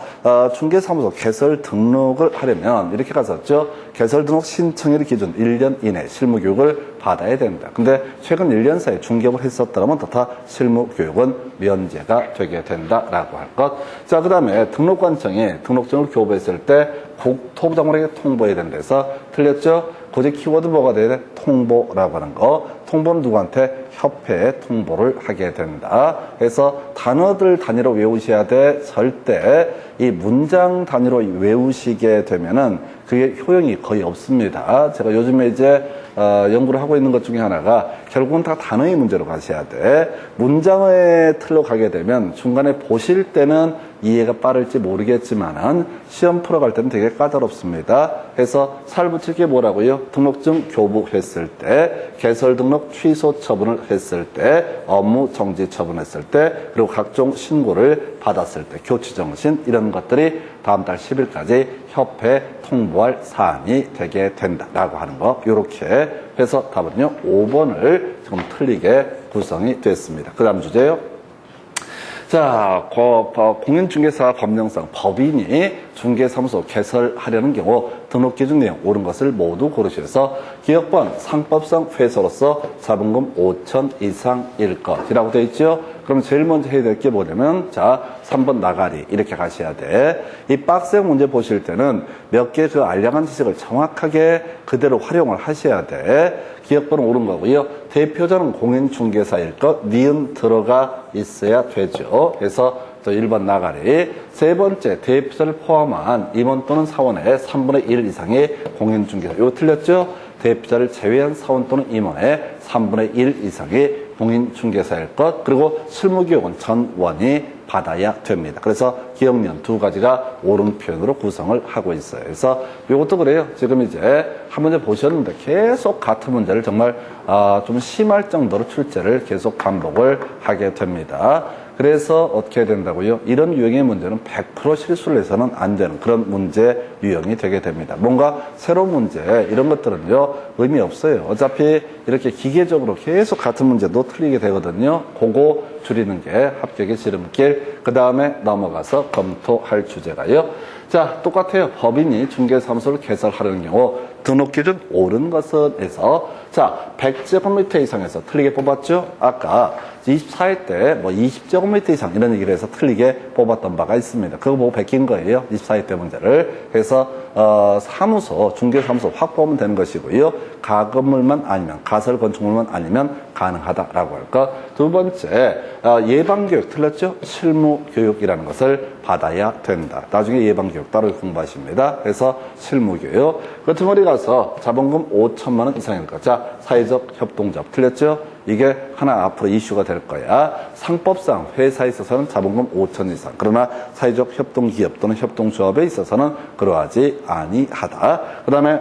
중개사무소 개설 등록을 하려면 이렇게 갔었죠. 개설 등록 신청일 기준 1년 이내 실무교육을 받아야 된다. 근데 최근 1년 사이에 중개업을 했었다면 다 실무교육은 면제가 되게 된다라고 할 것. 자, 그 다음에 등록관청이 등록증을 교부했을 때 국토부장관에게 통보해야 된다 해서 틀렸죠? 고지 키워드 뭐가 돼야 돼? 통보라고 하는 거. 통보는 누구한테? 협회에 통보를 하게 된다. 그래서 단어들 단위로 외우셔야 돼. 절대 이 문장 단위로 외우시게 되면은 그게 효용이 거의 없습니다. 제가 요즘에 이제 연구를 하고 있는 것 중에 하나가 결국은 다 단어의 문제로 가셔야 돼. 문장의 틀로 가게 되면 중간에 보실 때는 이해가 빠를지 모르겠지만은 시험 풀어갈 때는 되게 까다롭습니다. 그래서 살 붙일 게 뭐라고요? 등록증 교부했을 때, 개설 등록 취소 처분을 했을 때, 업무 정지 처분했을 때, 그리고 각종 신고를 받았을 때, 교치정신 이런 것들이 다음 달 10일까지 협회에 통보할 사안이 되게 된다라고 하는 거. 이렇게 해서 답은요 5번을 지금 틀리게 구성이 됐습니다. 그 다음 주제요. 자, 공인중개사 법령상 법인이 중개사무소 개설하려는 경우 등록기준 내용 옳은 것을 모두 고르셔서 기업번 상법상 회사로서 자본금 5천 이상일 것이라고 되어 있죠. 그럼 제일 먼저 해야 될 게 뭐냐면 자 3번 나가리 이렇게 가셔야 돼. 이 박스형 문제 보실 때는 몇 개 그 알량한 지식을 정확하게 그대로 활용을 하셔야 돼. 기업번은 옳은 거고요. 대표자는 공인중개사일 것, 니은 들어가 있어야 되죠. 그래서 1번 나가리. 세 번째, 대표자를 포함한 임원 또는 사원의 3분의 1 이상의 공인중개사. 이거 틀렸죠? 대표자를 제외한 사원 또는 임원의 3분의 1 이상의 공인중개사일 것. 그리고 실무교육은 전원이 받아야 됩니다. 그래서 기억년 두 가지가 옳은 표현으로 구성을 하고 있어요. 그래서 이것도 그래요. 지금 이제 한 문제 보셨는데 계속 같은 문제를 정말 좀 심할 정도로 출제를 계속 반복을 하게 됩니다. 그래서 어떻게 해야 된다고요? 이런 유형의 문제는 100% 실수를 해서는 안 되는 그런 문제 유형이 되게 됩니다. 뭔가 새로운 문제 이런 것들은요 의미 없어요. 어차피 이렇게 기계적으로 계속 같은 문제도 틀리게 되거든요. 그거 줄이는 게 합격의 지름길. 그 다음에 넘어가서 검토할 주제가요. 자, 똑같아요. 법인이 중개사무소를 개설하려는 경우 등록기준 옳은 것은 해서 자, 100제곱미터 이상에서 틀리게 뽑았죠? 아까 24회 때 뭐 20제곱미터 이상 이런 얘기를 해서 틀리게 뽑았던 바가 있습니다. 그거 보고 베낀 거예요. 24회 때 문제를. 그래서 사무소, 중개사무소 확보하면 되는 것이고요. 가건물만 아니면, 가설 건축물만 아니면 가능하다라고 할 것. 두 번째, 예방교육 틀렸죠? 실무교육이라는 것을 받아야 된다. 나중에 예방교육 따로 공부하십니다. 그래서 실무교육. 그 덩어리 가서 자본금 5천만 원 이상일 것. 자, 사회적 협동조합 틀렸죠? 이게 하나 앞으로 이슈가 될 거야. 상법상 회사에 있어서는 자본금 5천 이상. 그러나 사회적 협동기업 또는 협동조합에 있어서는 그러하지 아니하다. 그 다음에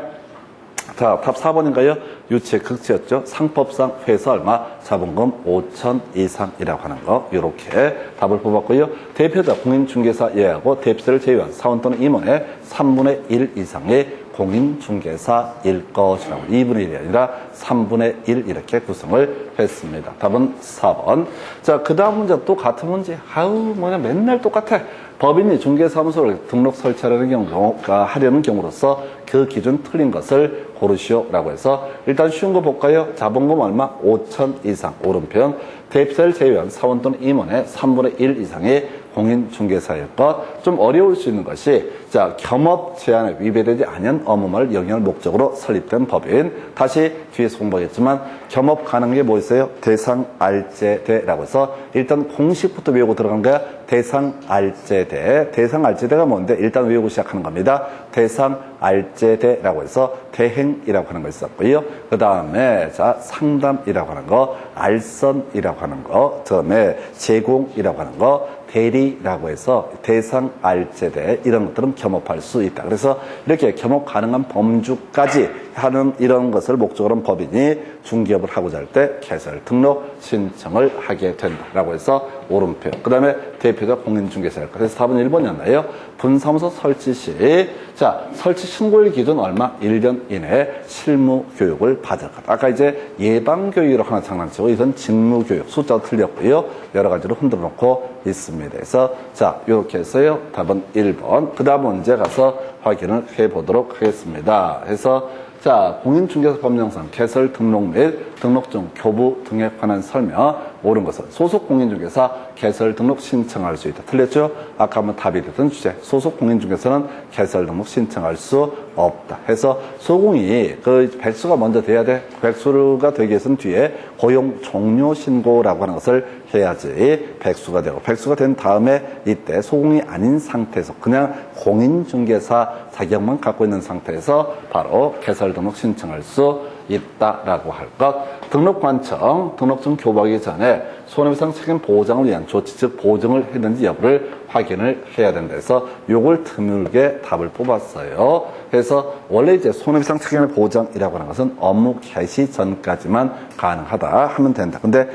자, 답 4번인가요? 유치의 극치였죠. 상법상 회사 얼마? 자본금 5천 이상이라고 하는 거. 이렇게 답을 뽑았고요. 대표자 공인중개사 예하고 대표자를 제외한 사원 또는 임원의 3분의 1 이상의 공인중개사일 것이라고. 2분의 1이 아니라 3분의 1 이렇게 구성을 했습니다. 답은 4번. 자, 그 다음 문제 또 같은 문제. 뭐냐, 맨날 똑같아. 법인이 중개사무소를 등록 설치하려는 하려는 경우로서 그 기준 틀린 것을 고르시오라고 해서 일단 쉬운 거 볼까요? 자본금 얼마? 5천 이상. 오른편. 대표자를 제외한 사원 또는 임원의 3분의 1 이상의 공인중개사일 것. 좀 어려울 수 있는 것이 자, 겸업 제한에 위배되지 않은 업무를 영위할 목적으로 설립된 법인. 다시 뒤에서 공부하겠지만 겸업 가능한 게 뭐 있어요? 대상 알제대라고 해서 일단 공식부터 외우고 들어간 거야. 대상 알제대. 대상 알제대가 뭔데? 일단 외우고 시작하는 겁니다. 대상 알제대라고 해서 대행이라고 하는 거 있었고요. 그 다음에 자, 상담이라고 하는 거, 알선이라고 하는 거, 그 다음에 제공이라고 하는 거, 대리라고 해서 대상 알제대 이런 것들은 겸업할 수 있다. 그래서 이렇게 겸업 가능한 범주까지 하는 이런 것을 목적으로 한 법인이 중개업을 하고자 할 때 개설 등록 신청을 하게 된다라고 해서 오른표. 그 다음에 대표자 공인중개사일 것. 그래서 답은 1번이었나요? 분사무소 설치 시, 자, 설치 신고일 기준 얼마? 1년 이내에 실무 교육을 받을 것. 아까 이제 예방교육으로 하나 장난치고 이건 직무교육. 숫자도 틀렸고요. 여러 가지로 흔들어 놓고 있습니다. 그래서 자, 이렇게 해서요. 답은 1번. 그 다음 문제 가서 확인을 해 보도록 하겠습니다. 그래서 자, 공인중개사 법령상 개설 등록 및 등록증 교부 등에 관한 설명. 옳은 것은 소속 공인중개사 개설 등록 신청할 수 있다. 틀렸죠? 아까 한번 답이 됐던 주제. 소속 공인중개사는 개설 등록 신청할 수 없다. 해서 소공이 그 백수가 먼저 돼야 돼. 백수가 되기 위해서는 뒤에 고용 종료 신고라고 하는 것을 해야지 백수가 되고, 백수가 된 다음에 이때 소공이 아닌 상태에서 그냥 공인중개사 자격만 갖고 있는 상태에서 바로 개설 등록 신청할 수 있다라고 할 것. 등록관청, 등록증 교부하기 전에 손해배상 책임 보장을 위한 조치, 즉 보증을 했는지 여부를 확인을 해야 된다 해서 요걸 드물게 답을 뽑았어요. 그래서 원래 이제 손해배상 책임의 보장이라고 하는 것은 업무 개시 전까지만 가능하다 하면 된다. 근데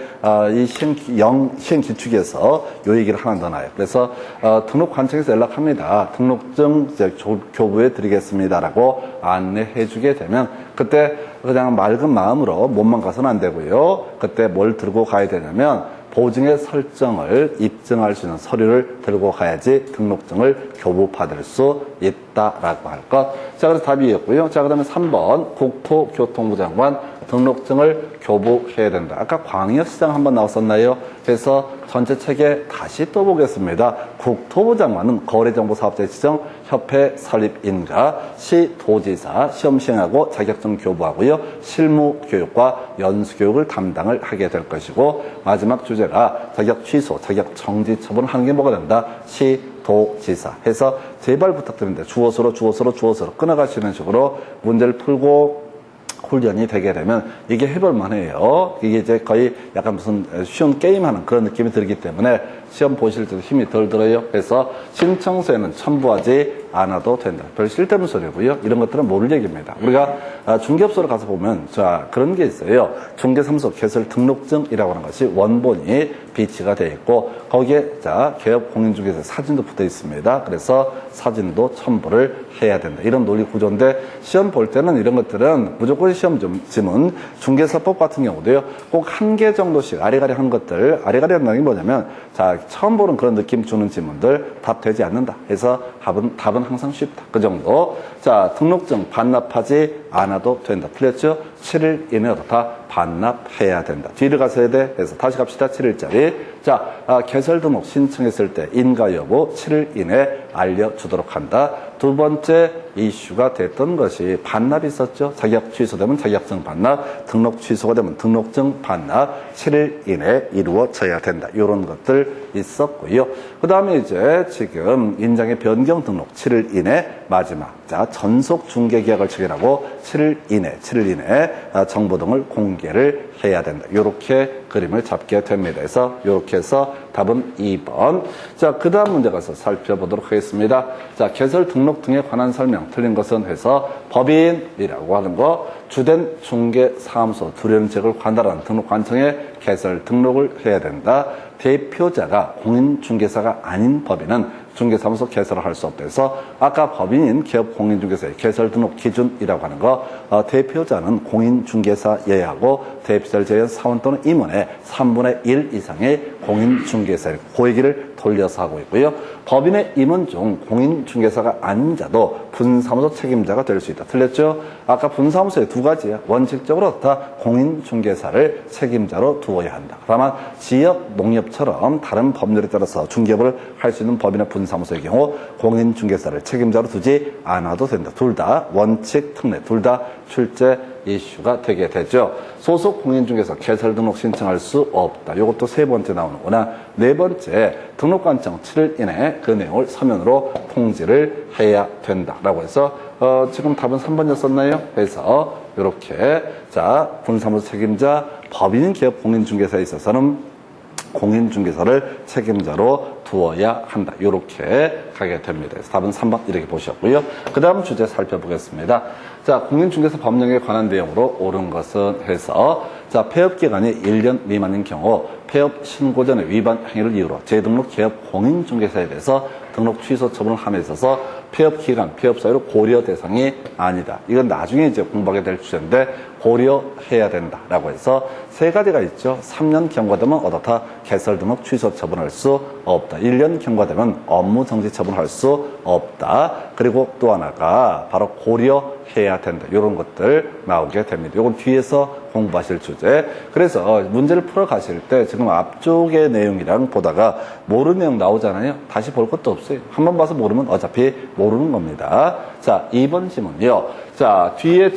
이 시행기축에서 요 얘기를 하나 더 나요. 그래서 등록관청에서 연락합니다. 등록증 이제 교부해 드리겠습니다라고 안내해 주게 되면 그때 그냥 맑은 마음으로 몸만 가서는 안 되고요. 그때 뭘 들고 가야 되냐면 보증의 설정을 입증할 수 있는 서류를 들고 가야지 등록증을 교부받을 수 있다라고 할 것. 자, 그래서 답이었고요. 자, 그 다음에 3번 국토교통부 장관 등록증을 교부해야 된다. 아까 광역시장 한번 나왔었나요? 그래서 전체 책에 다시 또 보겠습니다. 국토부 장관은 거래정보사업자 지정 협회 설립인가, 시도지사 시험 시행하고 자격증 교부하고요. 실무교육과 연수교육을 담당을 하게 될 것이고, 마지막 주제가 자격 취소, 자격 정지 처분을 하는 게 뭐가 된다? 시도지사 해서 제발 부탁드립니다. 주어서로 끊어가시는 식으로 문제를 풀고 훈련이 되게 되면 이게 해볼만 해요. 이게 이제 거의 약간 무슨 쉬운 게임하는 그런 느낌이 들기 때문에 시험 보실 때도 힘이 덜 들어요. 그래서 신청서에는 첨부하지 않아도 된다. 별 쓸데없는 소리고요. 이런 것들은 모를 얘기입니다. 우리가 중개업소를 가서 보면 자, 그런 게 있어요. 중개사무소 개설 등록증이라고 하는 것이 원본이 비치가 되어 있고 거기에 자, 개업 공인중개사 사진도 붙어 있습니다. 그래서 사진도 첨부를 해야 된다. 이런 논리 구조인데 시험 볼 때는 이런 것들은 무조건 시험 지문 중개사법 같은 경우도요. 꼭 한 개 정도씩 아리가리 한 것들, 아리가리 한다는 게 뭐냐면 자, 처음 보는 그런 느낌 주는 지문들 답되지 않는다. 그래서 답은 항상 쉽다. 그 정도. 자, 등록증 반납하지 않아도 된다. 틀렸죠? 7일 이내에 어떻다? 반납해야 된다. 뒤를 가셔야 돼. 해서 다시 갑시다. 7일짜리. 자, 개설 등록 신청했을 때 인가 여부 7일 이내에 알려주도록 한다. 두 번째 이슈가 됐던 것이 반납이 있었죠. 자격 취소되면 자격증 반납, 등록 취소가 되면 등록증 반납 7일 이내에 이루어져야 된다. 이런 것들 있었고요. 그 다음에 이제 지금 인장의 변경 등록 7일 이내 마지막. 자, 전속 중개 계약을 체결하고 7일 이내 정보 등을 공개를 해야 된다. 이렇게 그림을 잡게 됩니다. 그래서 이렇게 해서 답은 2번. 자, 그 다음 문제 가서 살펴보도록 하겠습니다. 자, 개설 등록 등에 관한 설명 틀린 것은 해서 법인이라고 하는 거 주된 중개사무소 두련책을 관할하는 등록관청에 개설 등록을 해야 된다. 대표자가 공인중개사가 아닌 법인은 중개사무소 개설을 할 수 없다 해서 아까 법인인 기업 공인중개사의 개설 등록 기준이라고 하는 거 대표자는 공인중개사여야 하고 대표자를 제외한 사원 또는 임원의 3분의 1 이상의 공인중개사의 그 얘기를 돌려서 하고 있고요. 법인의 임원 중 공인중개사가 아닌 자도 분사무소 책임자가 될 수 있다. 틀렸죠? 아까 분사무소에 두 가지야. 원칙적으로 다 공인중개사를 책임자로 두어야 한다. 다만 지역 농협처럼 다른 법률에 따라서 중개업을 할 수 있는 법인의 분사무소의 경우 공인중개사를 책임자로 두지 않아도 된다. 둘 다 원칙 특례, 둘 다 출제 이슈가 되게 되죠. 소속 공인중개사 개설 등록 신청할 수 없다. 이것도 세 번째 나오는구나. 네 번째, 등록관청 7일 이내에 그 내용을 서면으로 통지를 해야 된다라고 해서 지금 답은 3번이었었나요? 그래서 이렇게 자, 분사무소 책임자 법인 기업 공인중개사에 있어서는 공인중개사를 책임자로 두어야 한다. 이렇게 가게 됩니다. 그래서 답은 3번 이렇게 보셨고요. 그 다음 주제 살펴보겠습니다. 자, 공인중개사 법령에 관한 내용으로 옳은 것은 해서 자, 폐업기간이 1년 미만인 경우 폐업 신고 전의 위반 행위를 이유로 재등록 기업 공인중개사에 대해서 등록 취소 처분을 함에 있어서 폐업 기간, 폐업 사유로 고려 대상이 아니다. 이건 나중에 이제 공부하게 될 주제인데 고려해야 된다라고 해서 세 가지가 있죠. 3년 경과되면 어떻다? 개설 등록 취소 처분할 수 없다. 1년 경과되면 업무 정지 처분할 수 없다. 그리고 또 하나가 바로 고려해야 된다. 이런 것들 나오게 됩니다. 이건 뒤에서 공부하실 주제. 그래서 문제를 풀어 가실 때 지금 앞쪽의 내용이랑 보다가 모르는 내용 나오잖아요. 다시 볼 것도 없어요. 한번 봐서 모르면 어차피 모르는 겁니다. 자, 2번 질문이요. 자, 뒤에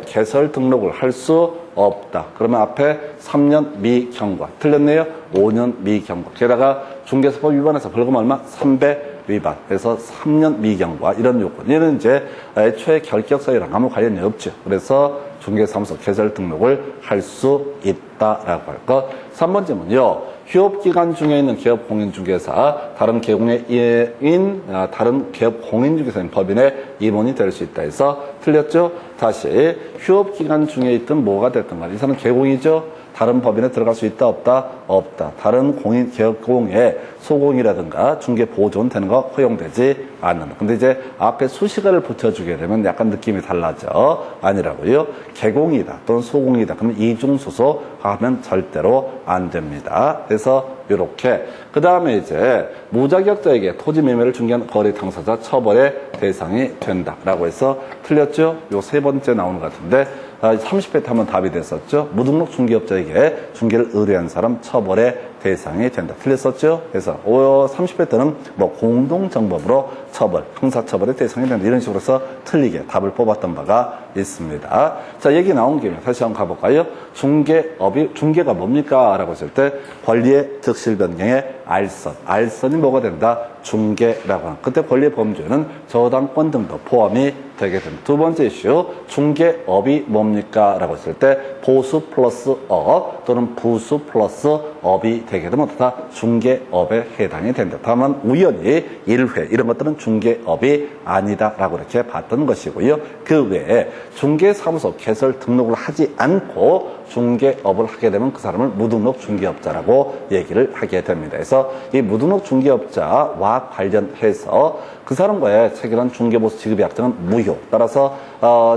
개설 등록을 할 수 없다. 그러면 앞에 3년 미경과. 틀렸네요. 5년 미경과. 게다가 중개사법 위반해서 벌금 얼마? 300 위반. 그래서 3년 미경과 이런 요건. 얘는 이제 애초에 결격사유랑 아무 관련이 없죠. 그래서 중개사무소 개설 등록을 할 수 있다라고 할 것. 3번 질문이요. 휴업기간 중에 있는 기업 공인중개사, 다른 기업 공인중개사인 법인의 임원이 될 수 있다 해서 틀렸죠? 다시 휴업기간 중에 있던 뭐가 됐든 간에 이 사람은 개공이죠? 다른 법인에 들어갈 수 있다 없다? 없다. 다른 기업공에 소공이라든가 중개 보존 되는 거 허용되지 않는다. 근데 이제 앞에 수식어를 붙여주게 되면 약간 느낌이 달라져. 아니라고요. 개공이다 또는 소공이다. 그러면 이중소소 하면 절대로 안 됩니다. 그래서 이렇게 그 다음에 이제 무자격자에게 토지 매매를 중개한 거래 당사자 처벌의 대상이 된다라고 해서 틀렸죠? 요 세 번째 나오는 것 같은데 30회 타면 답이 됐었죠. 무등록 중개업자에게 중개를 의뢰한 사람 처벌의 대상이 된다. 틀렸었죠? 그래서 30회 때는 뭐 공동정범으로 처벌, 형사처벌의 대상이 된다. 이런 식으로 해서 틀리게 답을 뽑았던 바가 있습니다. 자, 얘기 나온 김에 다시 한번 가볼까요? 중개가 뭡니까? 라고 했을 때 권리의 득실 변경의 알선. 알선이 뭐가 된다? 중개라고 하는. 그때 권리의 범주에는 저당권 등도 포함이 되게 됩니다. 두 번째 이슈, 중개업이 뭡니까? 라고 했을 때 보수 플러스 업 또는 부수 플러스 업이 되게 되면 어떻다? 중개업에 해당이 된다. 다만 우연히 1회 이런 것들은 중개업이 아니다라고 이렇게 봤던 것이고요. 그 외에 중개사무소 개설 등록을 하지 않고 중개업을 하게 되면 그 사람을 무등록 중개업자라고 얘기를 하게 됩니다. 그래서 이 무등록 중개업자와 관련해서 그 사람과의 체결한 중개보수 지급 약정은 무효. 따라서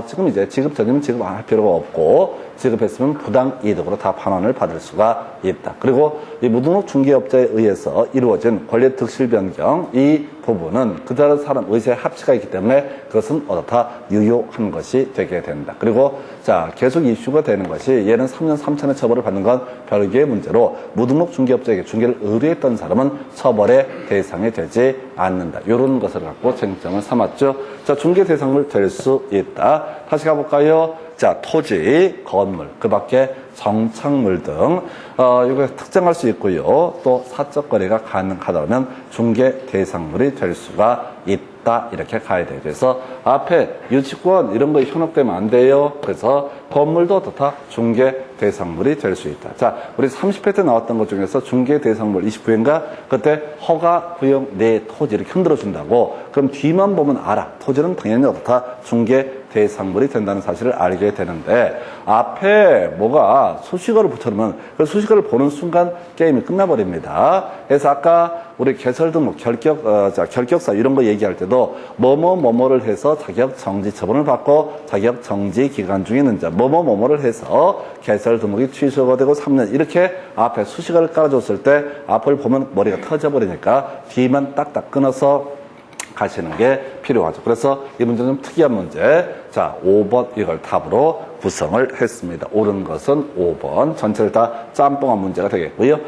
지금 이제 지급 전이면 지급 안 할 필요가 없고 지급했으면 부당이득으로 다 판원을 받을 수가 있다. 그리고 이 무등록 중개업자에 의해서 이루어진 권리 득실 변경 이 부분은 그 다른 사람 의사의 합치가 있기 때문에 그것은 어떻다 유효한 것이 되게 된다. 그리고 자 계속 이슈가 되는 것이 얘는 3년 3천의 처벌을 받는 건 별개의 문제로 무등록 중개업자에게 중개를 의뢰했던 사람은 처벌의 대상이 되지 않는다. 이런 것을 갖고 쟁점을 삼았죠. 자, 중개 대상물 될 수 있다. 다시 가볼까요? 자, 토지, 건물, 그 밖에 정착물 등, 이거 특정할 수 있고요. 또 사적 거래가 가능하다면 중개 대상물이 될 수가 있다. 이렇게 가야 돼요. 그래서 앞에 유치권 이런 거에 현혹되면 안 돼요. 그래서 건물도 어떻다? 중개 대상물이 될 수 있다. 자, 우리 30회 때 나왔던 것 중에서 중개 대상물 29회인가? 그때 허가, 구역, 내 토지 이렇게 흔들어 준다고. 그럼 뒤만 보면 알아. 토지는 당연히 어떻다? 중개 대상물이 된다는 사실을 알게 되는데 앞에 뭐가 수식어를 붙여놓으면 그 수식어를 보는 순간 게임이 끝나버립니다. 그래서 아까 우리 개설 등록, 결격사 이런 거 얘기할 때도 뭐뭐뭐뭐를 해서 자격 정지 처분을 받고 자격 정지 기간 중에 있는 자 뭐뭐뭐뭐를 해서 개설 등록이 취소가 되고 3년 이렇게 앞에 수식어를 깔아줬을 때 앞을 보면 머리가 터져버리니까 뒤만 딱딱 끊어서 가시는 게 필요하죠. 그래서 이 문제는 좀 특이한 문제. 자, 5번 이걸 답으로 구성을 했습니다. 옳은 것은 5번. 전체를 다 짬뽕한 문제가 되겠고요.